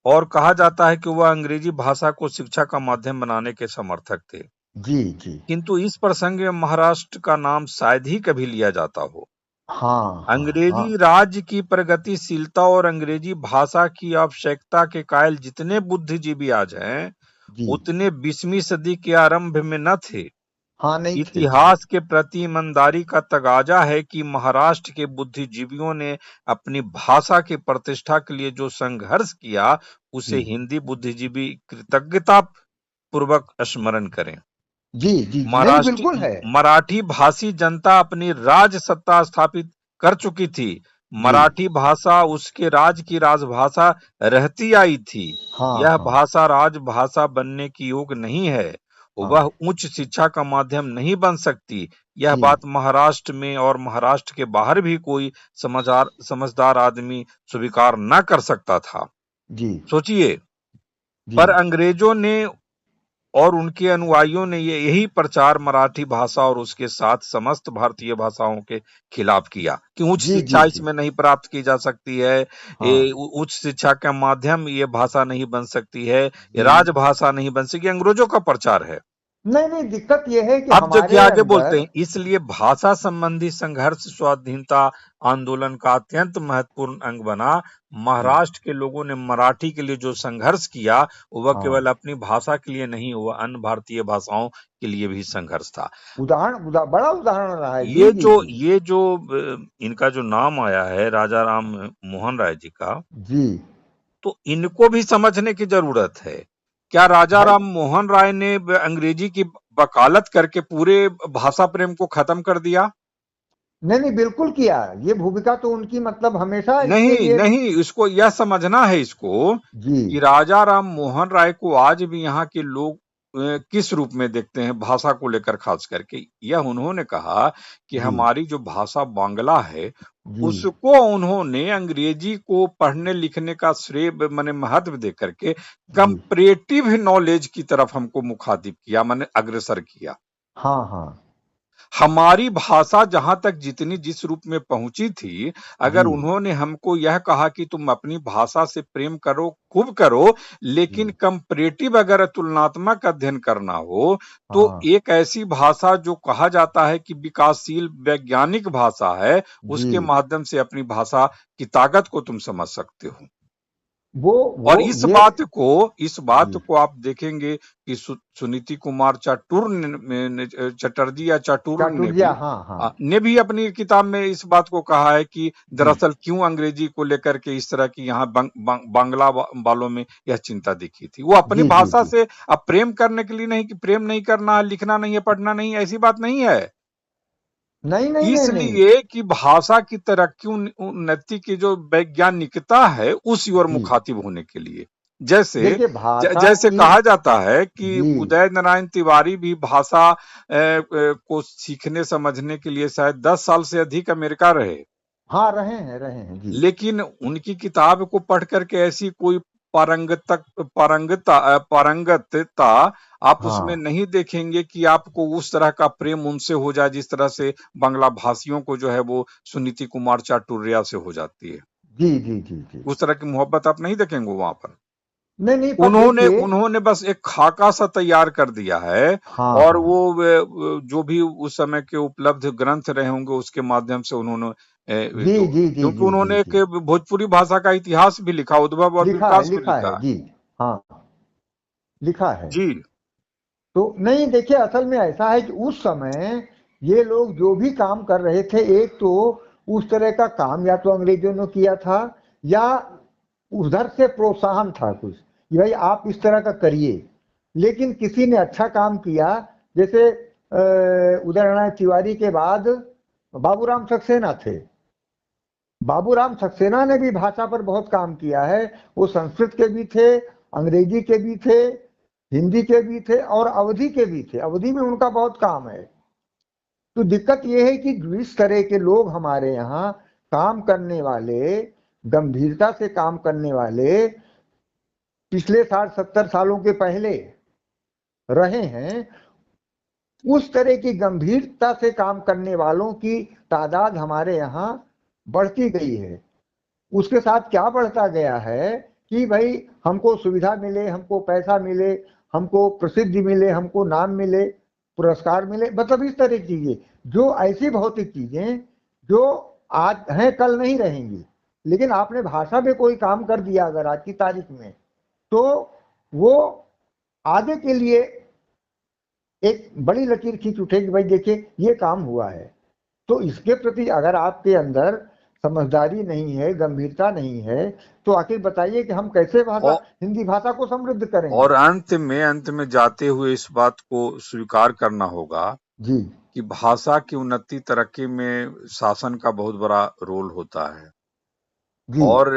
और कहा जाता है कि वह अंग्रेजी भाषा को शिक्षा का माध्यम बनाने के समर्थक थे। जी जी, किंतु इस प्रसंग में महाराष्ट्र का नाम शायद ही कभी लिया जाता हो। हाँ हाँ हाँ अंग्रेजी राज्य की प्रगतिशीलता और अंग्रेजी भाषा की आवश्यकता के कायल जितने बुद्धिजीवी आज हैं, जी। उतने 20वीं सदी के आरंभ में न थे। हाँ, नहीं थे। इतिहास के प्रति ईमानदारी का तगाजा है कि महाराष्ट्र के बुद्धिजीवियों ने अपनी भाषा की प्रतिष्ठा के लिए जो संघर्ष किया, उसे जी हिंदी बुद्धिजीवी कृतज्ञता पूर्वक स्मरण करें। जी जी जी, नहीं महाराष्ट्र बिल्कुल है। मराठी भाषी जनता अपनी राज सत्ता स्थापित कर चुकी थी। जी। मराठी भाषा उसके राज की राजभाषा रहती आई थी। हाँ यह हाँ भाषा राजभाषा बनने की योग्य नहीं है। वह हाँ। उच्च शिक्षा का माध्यम नहीं बन सकती। यह जी बात महाराष्ट्र में और महाराष्ट्र के बाहर भी कोई समझदार आदमी स्वीकार न कर सकता था। जी सोचिए, जी। पर अंग्रेजों ने और उनके अनुयायियों ने यही प्रचार मराठी भाषा और उसके साथ समस्त भारतीय भाषाओं के खिलाफ किया कि उच्च जी जी शिक्षा जी। इसमें नहीं प्राप्त की जा सकती है। हाँ। उच्च शिक्षा का माध्यम ये भाषा नहीं बन सकती है, ये जी। राजभाषा नहीं बन सकती। अंग्रेजों का प्रचार है। नहीं नहीं, दिक्कत यह है कि अब देखिए हमारे आगे बोलते अंदर। हैं, इसलिए भाषा संबंधी संघर्ष स्वाधीनता आंदोलन का अत्यंत महत्वपूर्ण अंग बना। जी। महाराष्ट्र के लोगों ने मराठी के लिए जो संघर्ष किया, वह केवल हाँ, अपनी भाषा के लिए नहीं, वह अन्य भारतीय भाषाओं के लिए भी संघर्ष था। बड़ा उदाहरण रहा है। जी ये जी जो जी ये जो इनका जो नाम आया है राजा राम मोहन राय जी का, जी। तो इनको भी समझने की जरूरत है। क्या राजा भाई, राम मोहन राय ने अंग्रेजी की वकालत करके पूरे भाषा प्रेम को खत्म कर दिया? नहीं नहीं, बिल्कुल किया। ये भूमिका तो उनकी मतलब हमेशा इसके नहीं लिए। नहीं, इसको यह समझना है इसको जी कि राजा राम मोहन राय को आज भी यहाँ के लोग किस रूप में देखते हैं भाषा को लेकर, खास करके यह उन्होंने कहा कि जी हमारी जो भाषा बांग्ला है, जी। उसको उन्होंने अंग्रेजी को पढ़ने लिखने का श्रेय माने महत्व दे करके जी। कंपैरेटिव नॉलेज की तरफ हमको मुखातिब किया, माने अग्रसर किया। हाँ हाँ। हमारी भाषा जहां तक जितनी जिस रूप में पहुंची थी, जी अगर उन्होंने हमको यह कहा कि तुम अपनी भाषा से प्रेम करो, खूब करो, लेकिन जी। कंपैरेटिव अगर तुलनात्मक अध्ययन करना हो, तो हाँ। एक ऐसी भाषा जो कहा जाता है कि विकासशील वैज्ञानिक भाषा है, जी। उसके माध्यम से अपनी भाषा की ताकत को तुम समझ सकते हो। वो वो और ये। इस बात जी। को आप देखेंगे कि सुनीति कुमार चटर्जी या चाटुर्य चाटुर्या, हाँ हाँ। ने भी अपनी किताब में इस बात को कहा है कि जी दरअसल क्यों अंग्रेजी को लेकर के इस तरह की यहाँ बांग्ला वालों में यह चिंता दिखी थी। वो अपनी जी जी भाषा जी। से अब प्रेम करने के लिए नहीं, कि प्रेम नहीं करना है, लिखना नहीं है, पढ़ना नहीं है, ऐसी बात नहीं है। नहीं नहीं नहीं नहीं। इसलिए कि भाषा की तरक्की उन्नति की जो वैज्ञानिकता है, उस ओर जी, मुखातिब होने के लिए। जैसे देखिए भाषा जैसे की। कहा जाता है कि जी। उदय नारायण तिवारी भी भाषा को सीखने समझने के लिए शायद 10 साल से अधिक अमेरिका रहे। हाँ, रहे हैं जी। लेकिन उनकी किताब को पढ़ करके ऐसी कोई पारंगतता आप उसमें हाँ। नहीं देखेंगे कि आपको उस तरह का प्रेम उनसे हो जाए जिस तरह से बांग्ला भाषियों को जो है वो सुनीति कुमार चाटुर्या से हो जाती है। जी जी जी जी। उस तरह की मोहब्बत आप नहीं देखेंगे वहां पर। नहीं नहीं, पर उन्होंने देखिए। उन्होंने बस एक खाका सा तैयार कर दिया है, हाँ और हाँ। वो जो भी उस समय के उपलब्ध ग्रंथ रहे होंगे उसके माध्यम से उन्होंने जी जो, जी जी क्योंकि जी जी उन्होंने एक जी। भोजपुरी भाषा का इतिहास भी लिखा, उद्भव और विकास भी लिखा है लिखा। जी। हाँ, लिखा है। जी तो नहीं, देखिए असल में ऐसा है कि उस समय ये लोग जो भी काम कर रहे थे, एक तो उस तरह का काम या तो अंग्रेजों ने किया था, या उधर से प्रोत्साहन था कुछ कि भाई आप इस तरह का करिए। लेकिन किसी ने अच्छा काम किया, जैसे उदय नारायण तिवारी के बाद बाबूराम सक्सेना थे। बाबूराम सक्सेना ने भी भाषा पर बहुत काम किया है। वो संस्कृत के भी थे, अंग्रेजी के भी थे, हिंदी के भी थे और अवधी के भी थे। अवधी में उनका बहुत काम है। तो दिक्कत यह है कि जिस तरह के लोग हमारे यहाँ काम करने वाले, गंभीरता से काम करने वाले, पिछले 60-70 सालों के पहले रहे हैं, उस तरह की गंभीरता से काम करने वालों की तादाद हमारे यहाँ बढ़ती गई है। उसके साथ क्या बढ़ता गया है कि भाई हमको सुविधा मिले, हमको पैसा मिले, हमको प्रसिद्धि मिले, हमको नाम मिले, पुरस्कार मिले, मतलब इस तरह की चीजें, जो ऐसी भौतिक चीजें जो आज हैं कल नहीं रहेंगी, लेकिन आपने भाषा में कोई काम कर दिया अगर आज की तारीख में, तो वो आगे के लिए एक बड़ी लकीर खींच उठेगी, भाई देखिए ये काम हुआ है। तो इसके प्रति अगर आपके अंदर समझदारी नहीं है, गंभीरता नहीं है, तो आखिर बताइए कि हम कैसे भाषा, और हिंदी भाषा को समृद्ध करेंगे। और अंत में जाते हुए इस बात को स्वीकार करना होगा जी कि भाषा की उन्नति तरक्की में शासन का बहुत बड़ा रोल होता है। जी और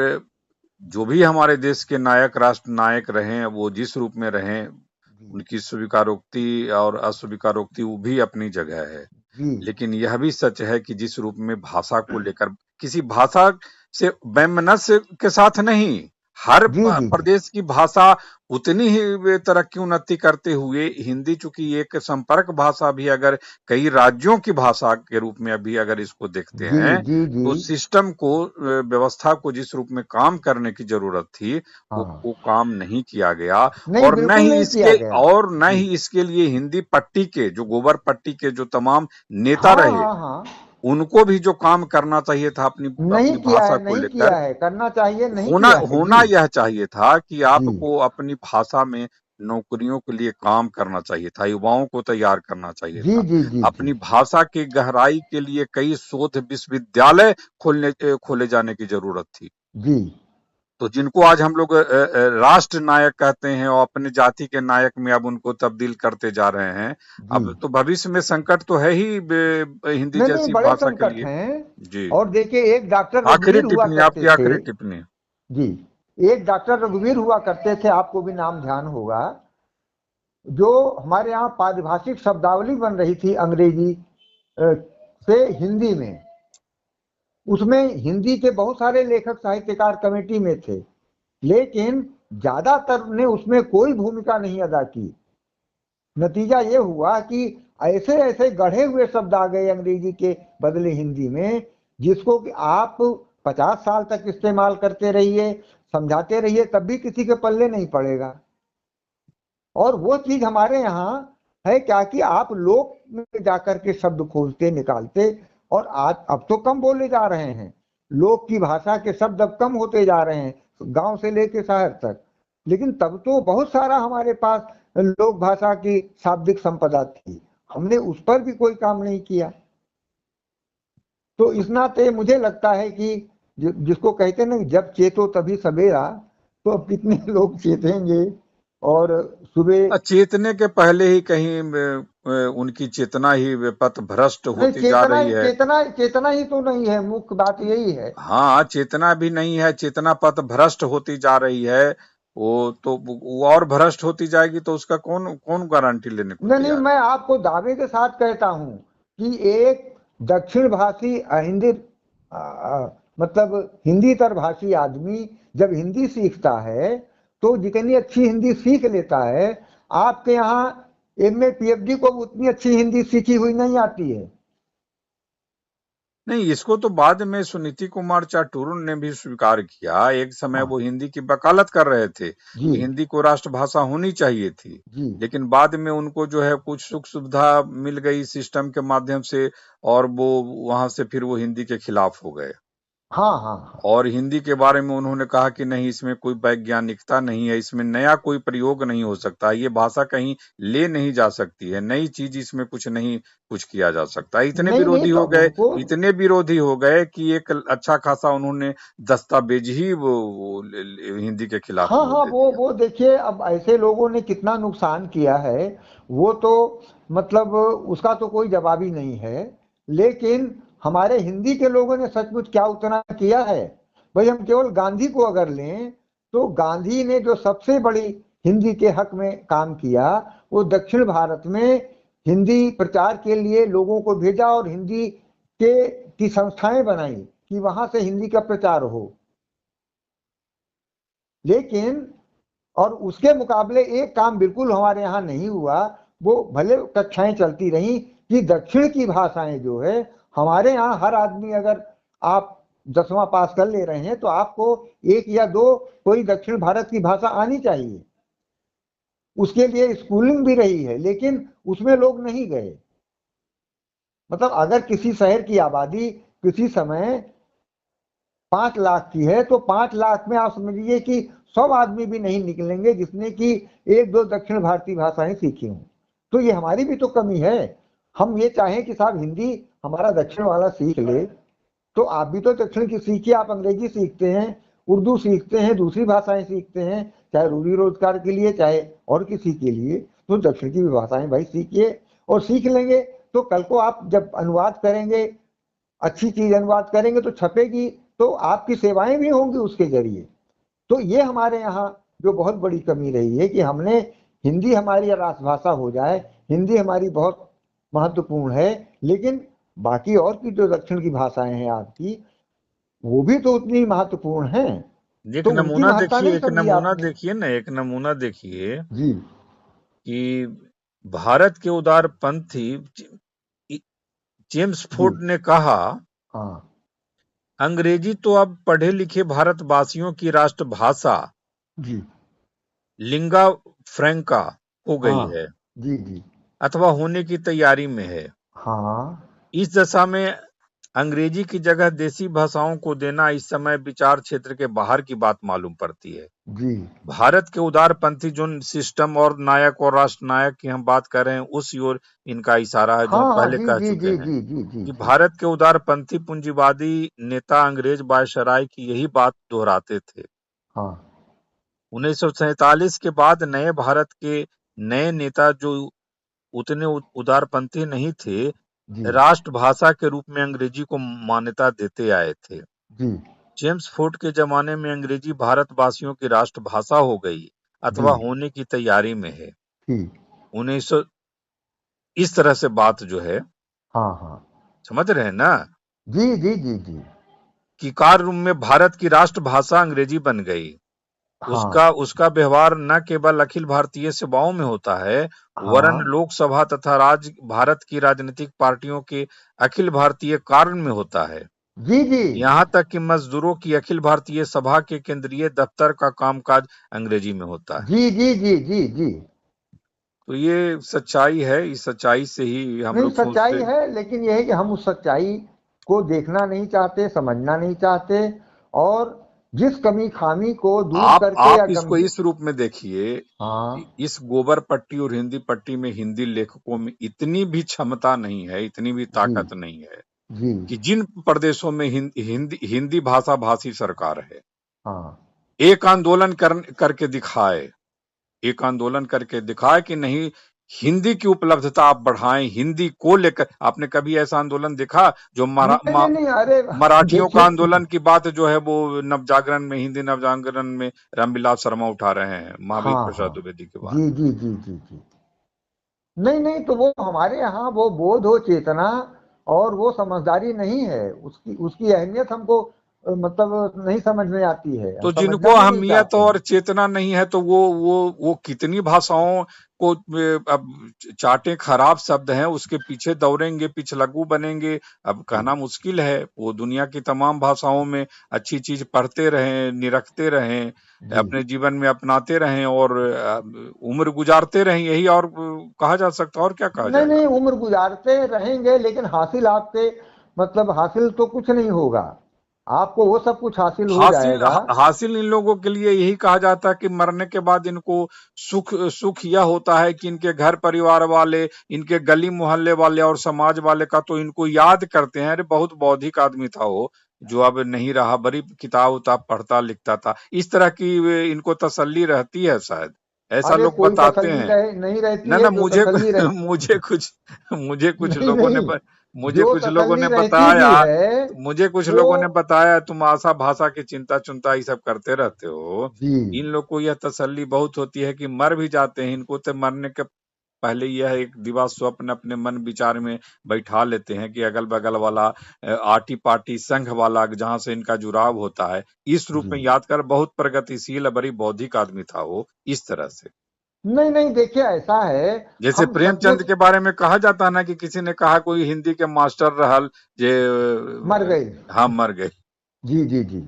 जो भी हमारे देश के नायक, राष्ट्र नायक रहे, वो जिस रूप में रहे, जी उनकी स्वीकारोक्ति और अस्वीकारोक्ति वो भी अपनी जगह है। जी लेकिन यह भी सच है कि जिस रूप में भाषा को लेकर, किसी भाषा से वैमनस्य के साथ नहीं, हर जी जी जी प्रदेश की भाषा उतनी ही वे तरक्की उन्नति करते हुए, हिंदी चूंकि एक संपर्क भाषा भी, अगर कई राज्यों की भाषा के रूप में अभी अगर इसको देखते जी हैं, जी जी तो सिस्टम को, व्यवस्था को जिस रूप में काम करने की जरूरत थी, वो हाँ, काम नहीं किया गया। नहीं और न बिल्कुल ही नहीं किया इसके गया। और न जी ही इसके लिए हिंदी पट्टी के, जो गोबर पट्टी के जो तमाम नेता हाँ रहे, हाँ हाँ, उनको भी जो काम करना चाहिए था अपनी नहीं अपनी किया भाषा है, को नहीं लेकर, किया है, करना चाहिए, नहीं होना किया है। जी होना यह चाहिए था कि जी आपको अपनी भाषा में नौकरियों के लिए काम करना चाहिए था, युवाओं को तैयार करना चाहिए जी था। जी जी जी अपनी भाषा की गहराई के लिए कई शोध विश्वविद्यालय खोले जाने की जरूरत थी। जी तो जिनको आज हम लोग राष्ट्र नायक कहते हैं, और अपनी जाति के नायक में अब उनको तब्दील करते जा रहे हैं। जी, अब तो भविष्य में संकट तो है ही हिंदी नहीं नहीं, जैसी बड़े भाषा के संकट लिए। हैं। जी। और देखिए एक डॉक्टर आखिरी रघुवीर हुआ टिप्पणी, करते आपकी थे। आखिरी टिप्पणी। जी, एक डॉक्टर रघुवीर हुआ करते थे, आपको भी नाम ध्यान होगा। जो हमारे यहाँ पारिभाषिक शब्दावली बन रही थी अंग्रेजी से हिंदी में, उसमें हिंदी के बहुत सारे लेखक साहित्यकार कमेटी में थे, लेकिन ज्यादातर ने उसमें कोई भूमिका नहीं अदा की। नतीजा ये हुआ कि ऐसे ऐसे गढ़े हुए शब्द आ गए अंग्रेजी के बदले हिंदी में, जिसको कि आप 50 साल तक इस्तेमाल करते रहिए, समझाते रहिए, तब भी किसी के पल्ले नहीं पड़ेगा। और वो चीज हमारे यहाँ है क्या कि आप लोक में जाकर के शब्द खोजते निकालते, और आज अब तो कम बोले जा रहे हैं, लोक की भाषा के शब्द अब कम होते जा रहे हैं, गांव से लेके शहर तक। लेकिन तब तो बहुत सारा हमारे पास लोक भाषा की शाब्दिक संपदा थी, हमने उस पर भी कोई काम नहीं किया। तो इस नाते मुझे लगता है कि जिसको कहते हैं ना, जब चेतो तभी सवेरा, तो अब कितने लोग चेतेंगे। और सुबह, चेतने के पहले ही कहीं उनकी चेतना ही पथ भ्रष्ट नहीं होती जा चेतना रही है। चेतना चेतना ही तो नहीं है, मुख्य बात यही है। हाँ, चेतना भी नहीं है, चेतना पथ भ्रष्ट होती जा रही है। वो और भ्रष्ट होती जाएगी तो उसका कौन कौन गारंटी लेने को नहीं नहीं, तैयार है। मैं आपको दावे के साथ कहता हूं कि एक दक्षिण भाषी हिंदी, मतलब हिंदी तर भाषी आदमी जब हिंदी सीखता है, तो जितनी अच्छी हिंदी सीख लेता है, आपके यहाँ एमए पीएचडी को उतनी अच्छी हिंदी सीखी हुई नहीं आती है। नहीं, इसको तो बाद में सुनीति कुमार चाटुर्य ने भी स्वीकार किया। एक समय हाँ वो हिंदी की वकालत कर रहे थे जी कि हिंदी को राष्ट्रभाषा होनी चाहिए थी। जी लेकिन बाद में उनको जो है कुछ सुख सुविधा मिल गई सिस्टम के माध्यम से, और वो वहां से फिर वो हिंदी के खिलाफ हो गए। हाँ हाँ हाँ, और हिंदी के बारे में उन्होंने कहा कि नहीं, इसमें कोई वैज्ञानिकता नहीं है, इसमें नया कोई प्रयोग नहीं हो सकता, ये भाषा कहीं ले नहीं जा सकती है, नई चीज इसमें कुछ नहीं, कुछ किया जा सकता। नहीं नहीं, तो इतने विरोधी हो गए कि एक अच्छा खासा उन्होंने दस्तावेज ही हिंदी के खिलाफ हाँ वो हाँ, दे दिया। वो देखिए अब ऐसे लोगों ने कितना नुकसान किया है, वो तो मतलब उसका तो कोई जवाब ही नहीं है। लेकिन हमारे हिंदी के लोगों ने सचमुच क्या उतना किया है। भाई हम केवल गांधी को अगर लें, तो गांधी ने जो सबसे बड़ी हिंदी के हक में काम किया, वो दक्षिण भारत में हिंदी प्रचार के लिए लोगों को भेजा, और हिंदी के की संस्थाएं बनाई कि वहां से हिंदी का प्रचार हो। लेकिन और उसके मुकाबले एक काम बिल्कुल हमारे यहाँ नहीं हुआ, वो भले कक्षाएं चलती रही कि दक्षिण की भाषाएं जो है, हमारे यहाँ हर आदमी, अगर आप 10वां पास कर ले रहे हैं, तो आपको एक या दो कोई दक्षिण भारत की भाषा आनी चाहिए। उसके लिए स्कूलिंग भी रही है, लेकिन उसमें लोग नहीं गए। मतलब अगर किसी शहर की आबादी किसी समय 5 लाख की है, तो 5 लाख में आप समझिए कि 100 आदमी भी नहीं निकलेंगे जिसने कि 1-2 दक्षिण भारतीय भाषाएं सीखी हों। तो ये हमारी भी तो कमी है। हम ये चाहें कि साहब हिंदी हमारा दक्षिण वाला सीख ले, तो आप भी तो दक्षिण की सीखिए, आप अंग्रेजी सीखते हैं, उर्दू सीखते हैं, दूसरी भाषाएं सीखते हैं, चाहे रोजी रोजगार के लिए चाहे और किसी के लिए, तो दक्षिण की भी भाषाएं भाई सीखिए। और सीख लेंगे तो कल को आप जब अनुवाद करेंगे, अच्छी चीज अनुवाद करेंगे तो छपेगी, तो आपकी सेवाएं भी होंगी उसके जरिए। तो ये हमारे यहाँ जो बहुत बड़ी कमी रही है कि हमने हिंदी हमारी राष्ट्रभाषा हो जाए, हिंदी हमारी बहुत महत्वपूर्ण है, लेकिन बाकी और की जो दक्षिण की भाषाएं हैं आपकी, वो भी तो उतनी महत्वपूर्ण हैं। एक तो उनकी नमूना महत्ता देखिए, नहीं एक समझी नमूना आपने। देखिए ना, एक नमूना देखिए जी कि भारत के उदारपंथी जेम्स जी फोर्ड ने कहा, हाँ अंग्रेजी तो अब पढ़े लिखे भारतवासियों की राष्ट्रभाषा जी लिंगा फ्रैंका हो गई हाँ है जी जी अथवा होने की तैयारी में है। हाँ इस दशा में अंग्रेजी की जगह देसी भाषाओं को देना इस समय विचार क्षेत्र के बाहर की बात मालूम पड़ती है। जी भारत के उदारपंथी जो सिस्टम और नायक और राष्ट्र नायक की हम बात कर रहे हैं, उस ओर इनका इशारा है, जो हम हाँ हाँ पहले जी कह जी चुके जी हैं जी जी जी कि जी भारत के उदारपंथी पूंजीवादी नेता अंग्रेज वायसराय की यही बात दोहराते थे। हाँ 1947 के बाद नए भारत के नए नेता जो उतने उदारपंथी नहीं थे, जी राष्ट्रभाषा के रूप में अंग्रेजी को मान्यता देते आए थे। जी जेम्स फोर्ड के जमाने में अंग्रेजी भारतवासियों की राष्ट्रभाषा हो गई जी अथवा होने की तैयारी में है। जी 1900 इस तरह से बात जो है, हाँ हाँ समझ रहे हैं ना, जी जी जी जी कि कार्य में भारत की राष्ट्रभाषा अंग्रेजी बन गई। उसका हाँ उसका व्यवहार न केवल अखिल भारतीय सेवाओं में होता है, वरन हाँ लोकसभा तथा भारत की राजनीतिक पार्टियों के अखिल भारतीय कार्य में होता है। जी जी यहाँ तक कि मजदूरों की अखिल भारतीय सभा के केंद्रीय दफ्तर का कामकाज अंग्रेजी में होता है। जी जी जी जी जी तो ये सच्चाई है, इस सच्चाई से ही हम नहीं लोग सच्चाई सोचते। है, लेकिन यह है कि हम उस सच्चाई को देखना नहीं चाहते, समझना नहीं चाहते, और जिस कमी खामी को दूर करके आप या इसको गंभीर। इस रूप में देखिए कि हाँ इस गोबर पट्टी और हिंदी पट्टी में हिंदी लेखकों में इतनी भी क्षमता नहीं है, इतनी भी जी ताकत नहीं है जी कि जिन प्रदेशों में हिंदी भाषा भाषी सरकार है, हाँ एक आंदोलन करके दिखाए, एक आंदोलन करके दिखाए कि नहीं, हिंदी की उपलब्धता आप बढ़ाएं, हिंदी को लेकर। आपने कभी ऐसा आंदोलन देखा जो नहीं नहीं नहीं अरे मराठियों का देखिए आंदोलन की बात जो है वो नवजागरण में, हिंदी नवजागरण में रामविलास शर्मा उठा रहे हैं महावीर हाँ हाँ प्रसाद द्विवेदी के बाद। जी जी जी जी जी नहीं नहीं, तो वो हमारे यहाँ वो बोध हो चेतना और वो समझदारी नहीं है, उसकी उसकी अहमियत हमको मतलब नहीं समझ में आती है, हम तो समझना जिनको भी नहीं अहमियत चाहते और हैं। चेतना नहीं है, तो वो कितनी भाषाओं को अब चाटे, खराब शब्द हैं उसके पीछे दौड़ेंगे, पिछलग्गू बनेंगे। अब जी कहना मुश्किल है, वो दुनिया की तमाम भाषाओं में अच्छी चीज पढ़ते रहें, निरखते रहें, जी अपने जीवन में अपनाते रहें और उम्र गुजारते रहें, यही और कहा जा सकता है, और क्या कहा नहीं जाएगा। नहीं, उम्र गुजारते रहेंगे लेकिन हासिल आपके मतलब हासिल तो कुछ नहीं होगा, आपको वो सब कुछ हासिल हो जाएगा। हासिल इन लोगों के लिए यही कहा जाता है कि मरने के बाद इनको सुख सुख यह होता है कि इनके घर परिवार वाले, इनके गली मोहल्ले वाले और समाज वाले का तो इनको याद करते हैं, अरे बहुत बौद्धिक आदमी था वो, जो अब नहीं रहा, बड़ी किताब उताब पढ़ता लिखता था। इस तरह की इनको तसल्ली रहती है शायद, ऐसा अरे लोग कोई बताते तसल्ली हैं। नहीं रहती ना है, ना, जो मुझे तसल्ली रह मुझे कुछ मुझे कुछ नहीं लोगों ने नहीं, मुझे जो कुछ लोगों तसल्ली ने रहती भी बताया, है तो मुझे कुछ वो। लोगों ने बताया, तुम आशा भाषा की चिंता चुनता ये सब करते रहते हो। जी इन लोग को यह तसल्ली बहुत होती है कि मर भी जाते हैं, इनको तो मरने के पहले यह एक दिवा स्वप्न अपने मन विचार में बैठा लेते हैं कि अगल बगल वाला आटी पाटी संघ वाला जहां से इनका जुड़ाव होता है, इस रूप जी में याद कर, बहुत प्रगतिशील बड़ी बौद्धिक आदमी था वो, इस तरह से। नहीं नहीं, देखिए ऐसा है, जैसे हम सचमुच प्रेमचंद के बारे में कहा जाता है ना कि किसी ने कहा कोई हिंदी के मास्टर रहल जे मर गए। हाँ मर गए। जी जी जी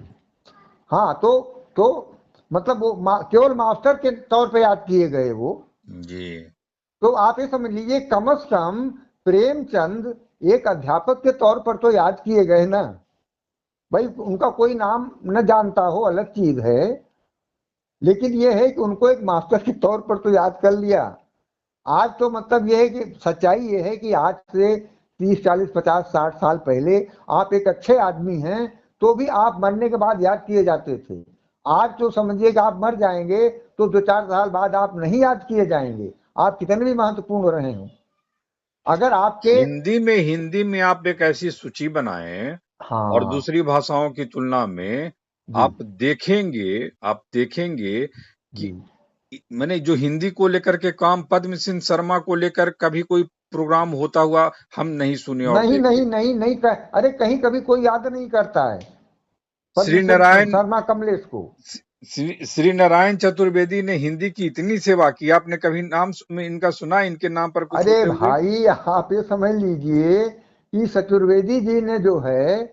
हाँ तो मतलब वो केवल मास्टर के तौर पे याद किए गए वो। जी तो आप ये समझ लीजिए कम से कम प्रेमचंद एक अध्यापक के तौर पर तो याद किए गए ना भाई, उनका कोई नाम न जानता हो अलग चीज है, लेकिन ये है कि उनको एक मास्टर के तौर पर तो याद कर लिया। आज तो मतलब ये है कि सच्चाई ये है कि आज से 30 40 50 60 साल पहले आप एक अच्छे आदमी हैं तो भी आप मरने के बाद याद किए जाते थे। आज तो समझिए कि आप मर जाएंगे तो 2 4 साल बाद आप नहीं याद किए जाएंगे, आप कितने भी महत्वपूर्ण रहे हो। अगर आपके हिंदी में आप एक ऐसी सूची बनाएं और हाँ दूसरी भाषाओं की तुलना में जी आप देखेंगे जी कि मैंने जो हिंदी को लेकर के काम पद्म सिंह शर्मा को लेकर कभी कोई प्रोग्राम होता हुआ हम नहीं सुने और नहीं देखे। नहीं नहीं नहीं कर, अरे कहीं कभी कोई याद नहीं करता है श्री पद्म नारायण शर्मा कमलेश को। श्री नारायण चतुर्वेदी ने हिंदी की इतनी सेवा की, आपने कभी नाम में इनका सुना, इनके नाम पर कुछ अरे होते हुए? भाई आप ये समझ लीजिए कि चतुर्वेदी जी ने जो है,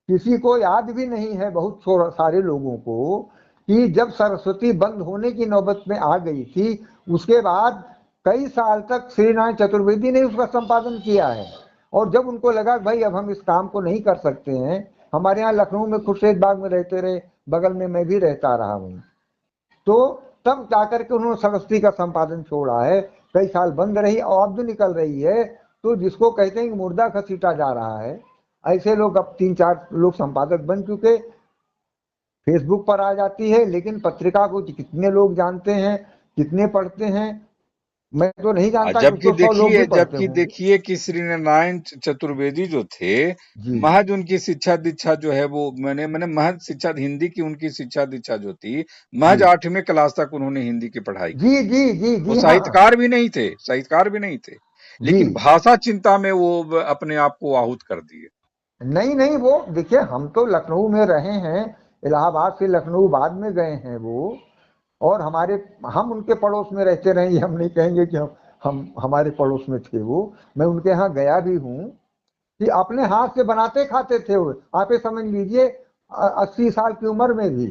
किसी को याद भी नहीं है बहुत सारे लोगों को, कि जब सरस्वती बंद होने की नौबत में आ गई थी उसके बाद कई साल तक श्री नारायण चतुर्वेदी ने उसका संपादन किया है। और जब उनको लगा भाई अब हम इस काम को नहीं कर सकते हैं, हमारे यहाँ लखनऊ में खुर्शीद बाग में रहते रहे, बगल में मैं भी रहता रहा हूँ, तो तब जाकर के उन्होंने सरस्वती का संपादन छोड़ा है। कई साल बंद रही और अब भी निकल रही है, तो जिसको कहते हैं कि मुर्दा घसीटा जा रहा है, ऐसे लोग अब 3 4 लोग संपादक बन चुके। फेसबुक पर आ जाती है, लेकिन पत्रिका को कितने लोग जानते हैं, कितने पढ़ते हैं, मैं तो नहीं जानता कि उसको 100 लोग भी पढ़ते जबकि होंगे। देखिए कि श्री नारायण चतुर्वेदी जो थे, जी महज उनकी शिक्षा दीक्षा जो है वो मैंने मैंने महज शिक्षा हिंदी की उनकी शिक्षा दीक्षा जो थी, जी महज 8वीं क्लास तक उन्होंने हिंदी की पढ़ाई जी की। जी जी वो जी हाँ साहित्यकार भी नहीं थे, जी। लेकिन भाषा चिंता में वो अपने आप को आहूत कर दिए। नहीं नहीं, वो देखिए हम तो लखनऊ में रहे हैं, इलाहाबाद से लखनऊ बाद में गए हैं वो, और हम उनके पड़ोस में रहते रहे, ये हम नहीं कहेंगे कि हम हमारे पड़ोस में थे वो। मैं उनके यहाँ गया भी हूँ कि अपने हाथ से बनाते खाते थे वो। आप ये समझ लीजिए 80 साल की उम्र में भी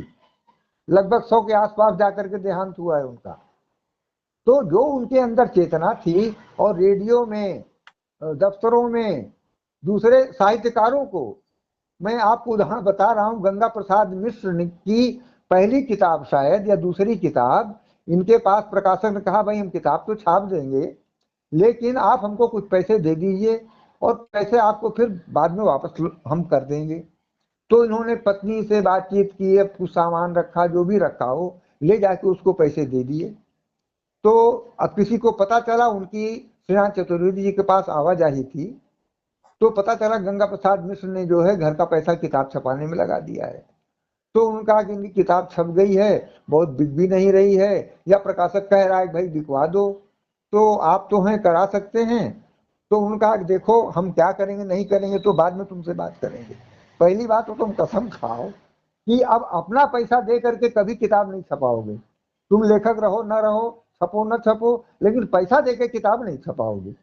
लगभग 100 के आसपास जाकर के देहांत हुआ है उनका। तो जो उनके अंदर चेतना थी, और रेडियो में, दफ्तरों में दूसरे साहित्यकारों को, मैं आपको उदाहरण बता रहा हूँ, गंगा प्रसाद मिश्र की पहली किताब शायद या दूसरी किताब, इनके पास प्रकाशक ने कहा भाई हम किताब तो छाप देंगे, लेकिन आप हमको कुछ पैसे दे दीजिए और पैसे आपको फिर बाद में वापस हम कर देंगे। तो इन्होंने पत्नी से बातचीत की, अब कुछ सामान रखा, जो भी रखा हो ले जाके उसको पैसे दे दिए। तो अब किसी को पता चला, उनकी श्रीनाथ चतुर्वेदी जी के पास आवाजाही थी, तो पता चला गंगा प्रसाद मिश्र ने जो है घर का पैसा किताब छपाने में लगा दिया है। तो उन्होंने कहा कि इनकी किताब छप गई है, बहुत बिक भी नहीं रही है, या प्रकाशक कह रहा है भाई बिकवा दो, तो आप तो हैं करा सकते हैं। तो उन्होंने कहा कि देखो हम क्या करेंगे नहीं करेंगे तो बाद में तुमसे बात करेंगे, पहली बात तो तुम कसम खाओ कि अब अपना पैसा दे करके कभी किताब नहीं छपाओगे। तुम लेखक रहो न रहो, छपो न छपो, लेकिन पैसा दे के किताब नहीं छपाओगे।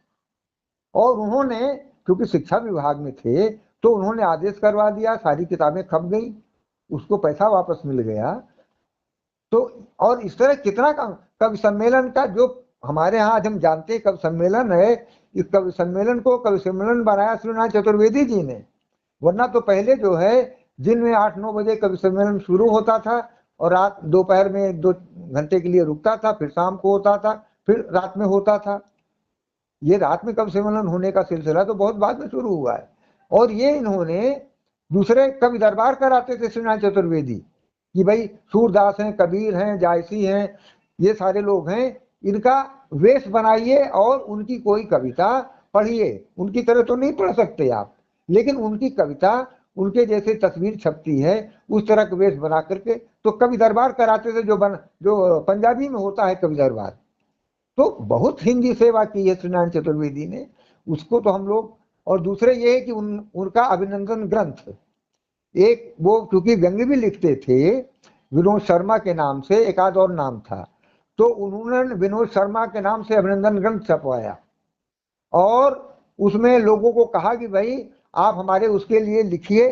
और उन्होंने, क्योंकि शिक्षा विभाग में थे, तो उन्होंने आदेश करवा दिया, सारी किताबें खप गई, उसको पैसा वापस मिल गया। तो और इस तरह कितना कवि सम्मेलन का, जो हमारे यहाँ आज हम जानते हैं कवि सम्मेलन है, इस कवि सम्मेलन को कवि सम्मेलन बनाया श्री नारायण चतुर्वेदी जी ने। वरना तो पहले जो है दिन में 8 9 बजे कवि सम्मेलन शुरू होता था, और रात दोपहर में 2 घंटे के लिए रुकता था, फिर शाम को होता था, फिर रात में होता था। ये रात में कवि सम्मेलन होने का सिलसिला तो बहुत बाद में शुरू हुआ है। और ये इन्होंने दूसरे कवि दरबार कराते थे श्री नारायण चतुर्वेदी, कि भाई सूरदास हैं, कबीर हैं, जायसी हैं, ये सारे लोग हैं, इनका वेश बनाइए और उनकी कोई कविता पढ़िए। उनकी तरह तो नहीं पढ़ सकते आप, लेकिन उनकी कविता, उनके जैसे तस्वीर छपती है उस तरह का वेश बना करके तो कवि दरबार कराते थे, जो पंजाबी में होता है कवि दरबार। तो बहुत हिंदी सेवा की है श्री नारायण चतुर्वेदी ने, उसको तो हम लोग। और दूसरे ये है कि उनका अभिनंदन ग्रंथ, एक वो क्योंकि व्यंग्य भी लिखते थे, विनोद शर्मा के नाम से एक आध और नाम था, तो उन्होंने विनोद शर्मा के नाम से अभिनंदन ग्रंथ छपवाया, और उसमें लोगों को कहा कि भाई आप हमारे उसके लिए लिखिए,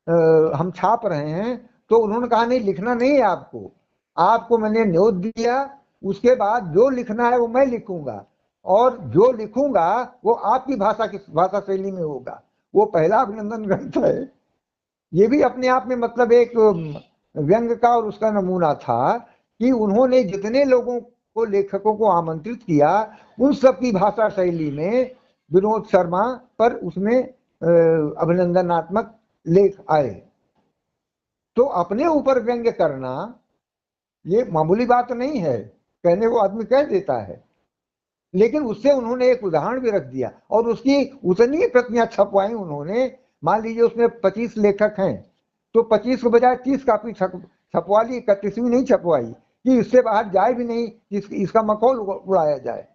हम छाप रहे हैं। तो उन्होंने कहा नहीं, लिखना नहीं है आपको, आपको मैंने न्योत दिया, उसके बाद जो लिखना है वो मैं लिखूंगा, और जो लिखूंगा वो आपकी भाषा शैली में होगा। वो पहला अभिनंदन ग्रंथ है। ये भी अपने आप में मतलब एक व्यंग का और उसका नमूना था कि उन्होंने जितने लोगों को, लेखकों को आमंत्रित किया, उन सब की भाषा शैली में विनोद शर्मा पर उसमें अभिनंदनात्मक लेख आए। तो अपने ऊपर व्यंग्य करना ये मामूली बात नहीं है, कहने वो आदमी कह देता है, लेकिन उससे उन्होंने एक उदाहरण भी रख दिया और उसकी उतनी प्रतियां छपवाई उन्होंने। मान लीजिए उसमें 25 लेखक हैं तो 25 के बजाय 30 कापी छपवा ली, 31वीं नहीं छपवाई कि इससे बाहर जाए भी नहीं, इसका मखौल उड़ाया जाए।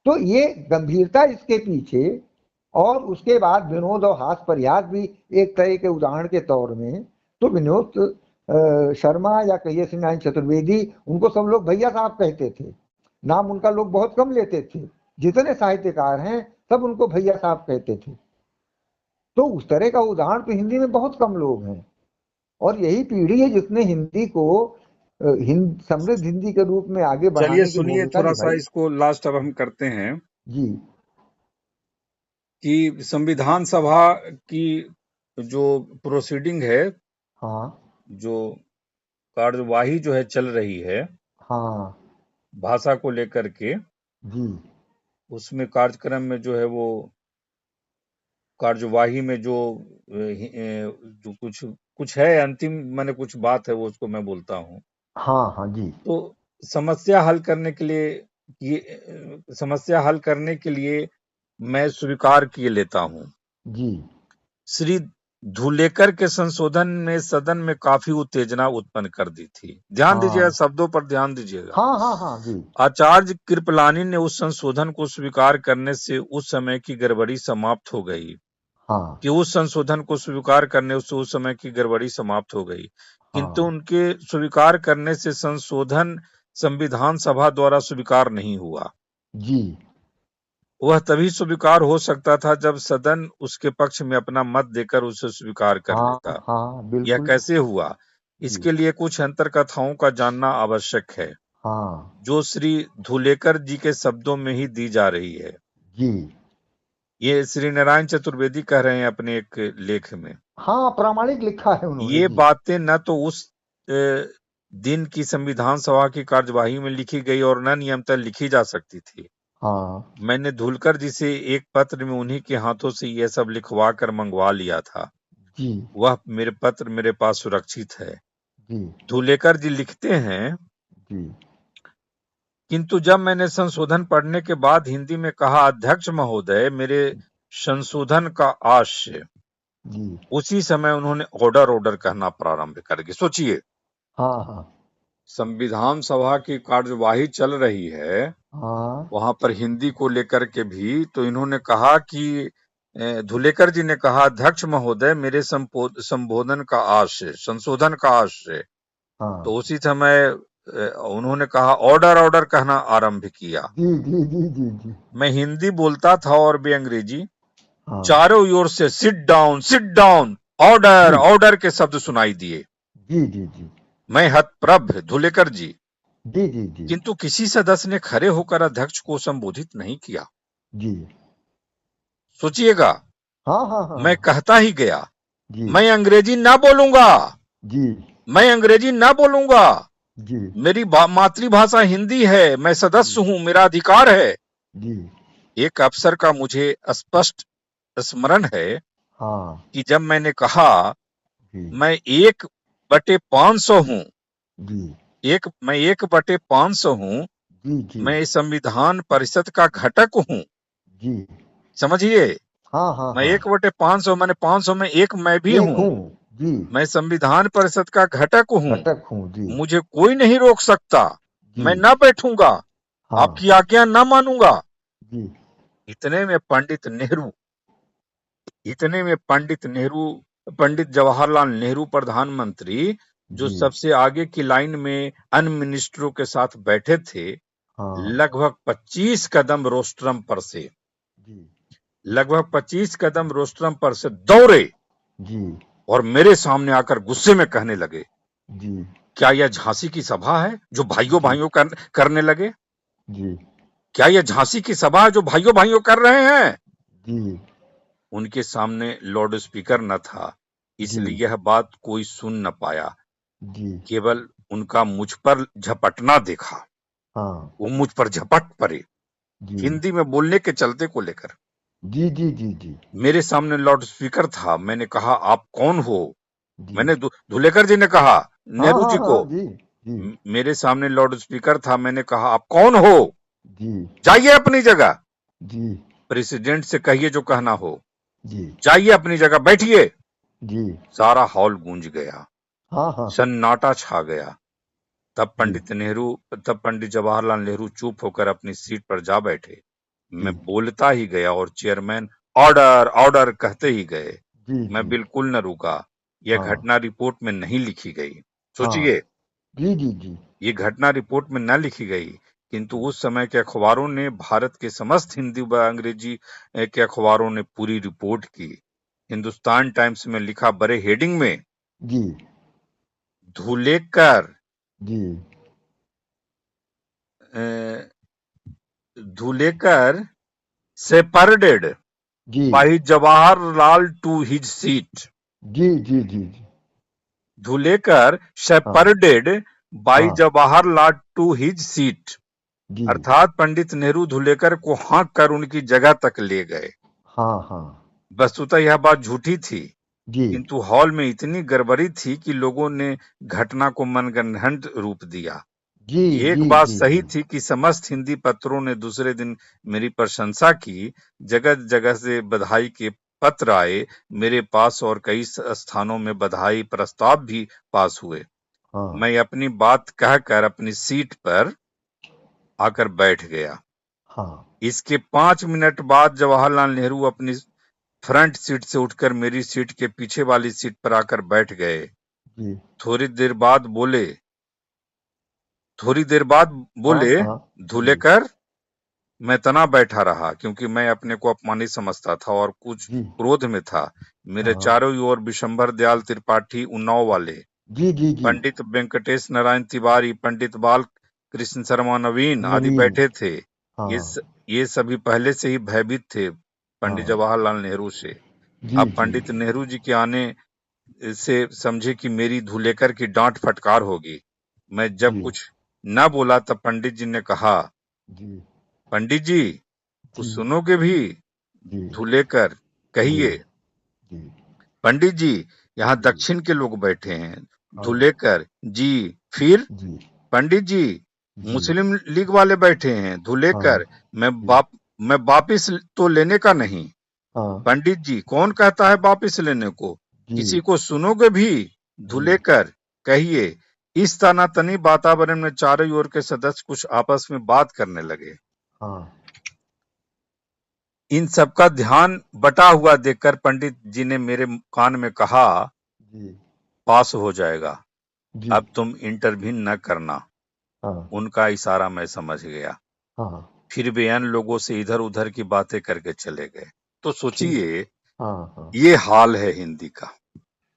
तो ये गंभीरता इसके पीछे, और उसके बाद विनोद और हास्य परिहास भी एक तरह के उदाहरण के तौर में। तो विनोद शर्मा या कहिए श्री नारायण चतुर्वेदी, उनको सब लोग भैया साहब कहते थे, नाम उनका लोग बहुत कम लेते थे। जितने साहित्यकार हैं सब उनको भैया साहब कहते थे। तो उस तरह का उदाहरण तो हिंदी में बहुत कम लोग हैं, और यही पीढ़ी है जिसने हिंदी को समृद्ध हिंदी के रूप में आगे चलिए बढ़ाने की सुनिए, भूमिका थोड़ा सा निभाई। इसको लास्ट अब हम करते हैं जी। कि संविधान सभा की जो प्रोसीडिंग है, हाँ जो कार्यवाही जो है चल रही है हाँ भाषा को लेकर के, जी उसमें कार्यक्रम में जो है वो कार्यवाही में जो कुछ कुछ है अंतिम, मैंने कुछ बात है वो उसको मैं बोलता हूँ। हाँ हाँ जी तो समस्या हल करने के लिए समस्या हल करने के लिए मैं स्वीकार किए लेता हूँ। जी श्री धुलेकर के संशोधन में सदन में काफी उत्तेजना उत्पन्न कर दी थी। ध्यान दीजिएगा, हाँ शब्दों पर ध्यान दीजिएगा। हाँ हाँ हाँ जी आचार्य कृपलानी ने उस संशोधन को स्वीकार करने से उस समय की गड़बड़ी समाप्त हो गई हाँ कि उस संशोधन को स्वीकार करने से उस समय की गड़बड़ी समाप्त हो गई। किंतु हाँ उनके स्वीकार करने से संशोधन संविधान सभा द्वारा स्वीकार नहीं हुआ। जी वह तभी स्वीकार हो सकता था जब सदन उसके पक्ष में अपना मत देकर उसे स्वीकार कर हाँ लेता। हाँ यह बिल्कुल कैसे हुआ, जी इसके लिए कुछ अंतर कथाओं का जानना आवश्यक है, हाँ जो श्री धुलेकर जी के शब्दों में ही दी जा रही है। जी ये श्री नारायण चतुर्वेदी कह रहे हैं अपने एक लेख में। हाँ प्रामाणिक लिखा है उन्होंने ये जी। बातें न तो उस दिन की संविधान सभा की कार्यवाही में लिखी गई और न नियमतः लिखी जा सकती थी। हाँ मैंने धुलकर जी से एक पत्र में उन्हीं के हाथों से यह सब लिखवा कर मंगवा लिया था। जी वह पत्र मेरे पास सुरक्षित है। जी धुलेकर जी लिखते हैं, जी किंतु जब मैंने संशोधन पढ़ने के बाद हिंदी में कहा, अध्यक्ष महोदय मेरे संशोधन का आशय, जी उसी समय उन्होंने ऑर्डर कहना प्रारंभ कर दिया। सोचिए, हाँ हाँ संविधान सभा की कार्यवाही चल रही है, हाँ वहां पर हिंदी को लेकर के भी, तो इन्होंने कहा कि धुलेकर जी ने कहा, अध्यक्ष महोदय मेरे संबोधन का आशय, संशोधन का आशय। हाँ तो उसी समय उन्होंने कहा ऑर्डर कहना आरंभ किया। जी जी जी जी जी मैं हिंदी बोलता था और वे अंग्रेजी। हाँ चारों ओर से सिट डाउन, ऑर्डर के शब्द सुनाई दिए। जी जी जी मैं हतप्रभ, धुलेकर जी। जी जी जी किंतु किसी सदस्य ने खड़े होकर अध्यक्ष को संबोधित नहीं किया। जी सोचिएगा, हाँ हाँ हाँ मैं कहता ही गया, जी मैं अंग्रेजी ना बोलूंगा, जी मैं अंग्रेजी ना बोलूंगा, जी मेरी मातृभाषा हिंदी है, मैं सदस्य हूं, मेरा अधिकार है। जी एक अफसर का मुझे स्पष्ट स्मरण है हाँ कि जब मैंने कहा जी मैं 1/500 हूं, जी मैं 1/500 हूं, जी जी मैं संविधान परिषद का घटक हूं। जी समझिए, हाँ हाँ मैं हाँ 1/500, मैंने 500 में एक मैं भी एक हूं। हूँ जी मैं संविधान परिषद का घटक हूं, घटक हूँ जी मुझे कोई नहीं रोक सकता। जी मैं ना बैठूंगा, हाँ आपकी आज्ञा ना मानूंगा। जी इतने में पंडित जवाहरलाल नेहरू प्रधानमंत्री, जो जी सबसे आगे की लाइन में अन्य मिनिस्टरों के साथ बैठे थे, हाँ लगभग 25 कदम रोस्ट्रम पर से जी दौड़े जी और मेरे सामने आकर गुस्से में कहने लगे, जी क्या यह झांसी की सभा है जो भाइयों जी भाइयों करने लगे? जी क्या यह झांसी की सभा है जो भाइयों भाइयों कर रहे हैं? जी उनके सामने लाउड स्पीकर न था, जी इसलिए यह बात कोई सुन न पाया। जी। केवल उनका मुझ पर झपटना देखा। हाँ वो मुझ पर झपट पड़े, जी हिंदी में बोलने के चलते को लेकर। जी जी जी जी मेरे सामने लाउड स्पीकर था। मैंने कहा, आप कौन हो? जी। मैंने धुलेकर जी ने कहा, हाँ नेहरू हाँ जी को। हाँ जी जी मेरे सामने लाउड स्पीकर था। मैंने कहा, आप कौन हो? जी जाइए अपनी जगह। जी प्रेसिडेंट से कहिए जो कहना हो। जी जाइए अपनी जगह बैठिए। जी। सारा हॉल गूंज गया, हाँ हाँ सन्नाटा छा गया। जी तब पंडित जवाहरलाल नेहरू चुप होकर अपनी सीट पर जा बैठे। जी मैं बोलता ही गया और चेयरमैन ऑर्डर ऑर्डर कहते ही गए। जी मैं जी। बिल्कुल न रुका। यह हाँ घटना रिपोर्ट में नहीं लिखी गई। हाँ सोचिए, जी जी जी ये घटना रिपोर्ट में न लिखी गई, किंतु उस समय के अखबारों ने, भारत के समस्त हिंदी व अंग्रेजी के अखबारों ने पूरी रिपोर्ट की। हिंदुस्तान टाइम्स में लिखा बड़े हेडिंग में, जी धुलेकर जी अ, धुलेकर सेपरेटेड जी by Jawaharlal to his seat. जी जी जी जी। धुलेकर हाँ सेपरेटेड बाई हाँ जवाहरलाल टू हिज सीट। जी। अर्थात पंडित नेहरू धुलेकर को हाँक कर उनकी जगह तक ले गए। हाँ हाँ वस्तुतः यह बात झूठी थी, जी किंतु हॉल में इतनी गड़बड़ी थी कि लोगों ने घटना को मनगढ़ंत रूप दिया। जी एक जी बात जी सही जी थी कि समस्त हिंदी पत्रों ने दूसरे दिन मेरी प्रशंसा की। जगह जगह से बधाई के पत्र आए मेरे पास और कई स्थानों में बधाई प्रस्ताव भी पास हुए। हाँ मैं अपनी बात कहकर अपनी सीट पर आकर बैठ गया। हाँ इसके 5 मिनट बाद जवाहरलाल नेहरू अपनी फ्रंट सीट से उठकर मेरी सीट के पीछे वाली सीट पर आकर बैठ गए। जी। थोड़ी देर बाद बोले थोड़ी देर बाद हाँ बोले हाँ जी धुलेकर, मैं तना बैठा रहा क्योंकि मैं अपने को अपमानित समझता था और कुछ जी। क्रोध में था। मेरे हाँ चारों ओर विशंभर दयाल त्रिपाठी, उन्नाव वाले, जी जी जी। पंडित वेंकटेश नारायण तिवारी, पंडित बाल कृष्ण शर्मा नवीन आदि नवीन। बैठे थे। ये स, हाँ ये सभी पहले से ही भयभीत थे पंडित हाँ जवाहरलाल नेहरू से। जी अब जी पंडित नेहरू जी के आने से समझे कि मेरी धुलेकर की डांट फटकार होगी। मैं जब जी कुछ न बोला तब पंडित जी ने कहा, जी पंडित जी कुछ जी सुनोगे भी? जी धुलेकर, जी कहिए। जी। पंडित जी, यहाँ जी दक्षिण के लोग बैठे हैं। हाँ धुलेकर जी, फिर? जी पंडित जी, जी मुस्लिम लीग वाले बैठे हैं। हाँ धुलेकर, जी मैं वापिस तो लेने का नहीं। हाँ पंडित जी, कौन कहता है वापिस लेने को? जी किसी को सुनोगे भी? जी धुलेकर, कहिए। इस तनातनी वातावरण में चारों ओर के सदस्य कुछ आपस में बात करने लगे। हाँ इन सबका ध्यान बटा हुआ देखकर पंडित जी ने मेरे कान में कहा, जी पास हो जाएगा, जी। अब तुम इंटरवीन न करना। हाँ उनका इशारा मैं समझ गया। हाँ फिर वे अन्य लोगों से इधर उधर की बातें करके चले गए। तो ठीक। सोचिए, हाँ हाँ। ये हाल है हिंदी का।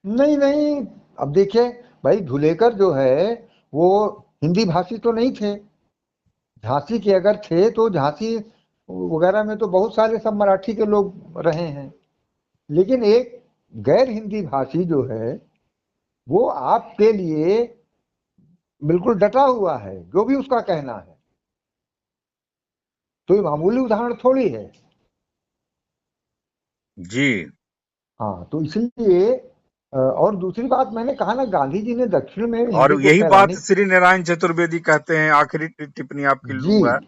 नहीं नहीं। अब देखिए भाई, धुलेकर जो है वो हिंदी भाषी तो नहीं थे। झांसी के अगर थे तो झांसी वगैरह में तो बहुत सारे सब मराठी के लोग रहे हैं। लेकिन एक गैर हिंदी भाषी जो है वो आपके लिए बिल्कुल डटा हुआ है, जो भी उसका कहना है। तो ये मामूली उदाहरण थोड़ी है। जी। हाँ तो इसलिए और दूसरी बात मैंने कहा ना, गांधी जी ने दक्षिण में और हिंदी को यही बात फैलाने। श्री नारायण चतुर्वेदी कहते हैं। आखिरी टिप्पणी आपकी जी लूंगा।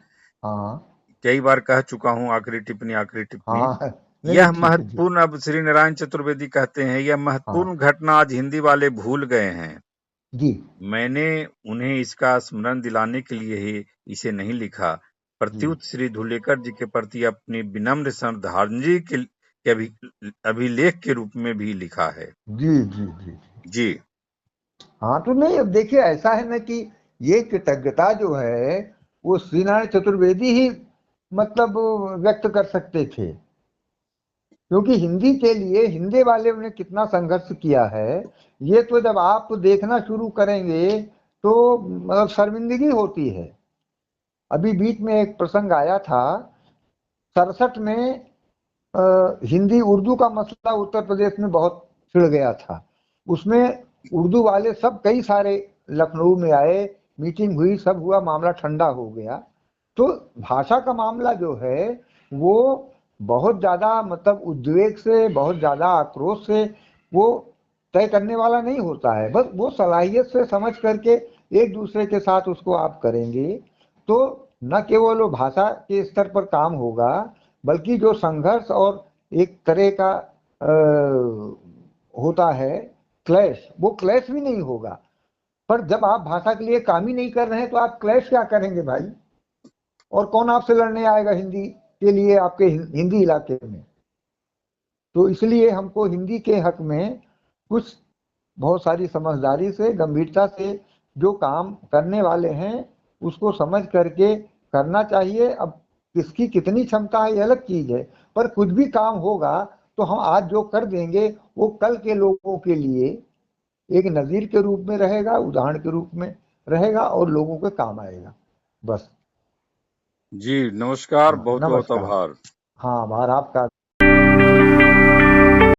हाँ कई बार कह चुका हूं, आखिरी टिप्पणी आखिरी टिप्पणी। हाँ। नहीं नहीं यह ठीक है जी। महत्वपूर्ण, अब श्री नारायण चतुर्वेदी कहते हैं, यह हाँ महत्वपूर्ण घटना आज हिंदी वाले भूल गए हैं। जी मैंने उन्हें इसका स्मरण दिलाने के लिए ही इसे नहीं लिखा। जी प्रत्युत श्री धुलेकर जी के प्रति अपनी विनम्र श्रद्धांजलि के अभिलेख के रूप में भी लिखा है। जी जी जी। जी। हाँ तो नहीं, अब देखिए ऐसा है ना कि ये कृतज्ञता जो है वो श्री नारायण चतुर्वेदी ही मतलब व्यक्त कर सकते थे। क्योंकि हिंदी के लिए हिंदी वाले ने कितना संघर्ष किया है, ये तो जब आप देखना शुरू करेंगे तो मतलब शर्मिंदगी होती है। अभी बीच में एक प्रसंग आया था 67 में, हिंदी उर्दू का मसला उत्तर प्रदेश में बहुत छिड़ गया था। उसमें उर्दू वाले सब कई सारे लखनऊ में आए, मीटिंग हुई, सब हुआ, मामला ठंडा हो गया। तो भाषा का मामला जो है वो बहुत ज्यादा मतलब उद्वेग से, बहुत ज्यादा आक्रोश से वो तय करने वाला नहीं होता है। बस वो सलाहियत से समझ करके एक दूसरे के साथ उसको आप करेंगे तो न केवल वो भाषा के स्तर पर काम होगा, बल्कि जो संघर्ष और एक तरह का होता है क्लैश, वो क्लैश भी नहीं होगा। पर जब आप भाषा के लिए काम ही नहीं कर रहे हैं तो आप क्लैश क्या करेंगे भाई? और कौन आपसे लड़ने आएगा हिंदी के लिए आपके हिंदी इलाके में? तो इसलिए हमको हिंदी के हक में कुछ बहुत सारी समझदारी से, गंभीरता से जो काम करने वाले हैं उसको समझ करके करना चाहिए। अब किसकी कितनी क्षमता है ये अलग चीज है, पर कुछ भी काम होगा तो हम आज जो कर देंगे वो कल के लोगों के लिए एक नजीर के रूप में रहेगा, उदाहरण के रूप में रहेगा और लोगों के काम आएगा। बस। जी, नमस्कार, हाँ, बहुत बहुत नमस्कार। आभार। हाँ, आभार आपका।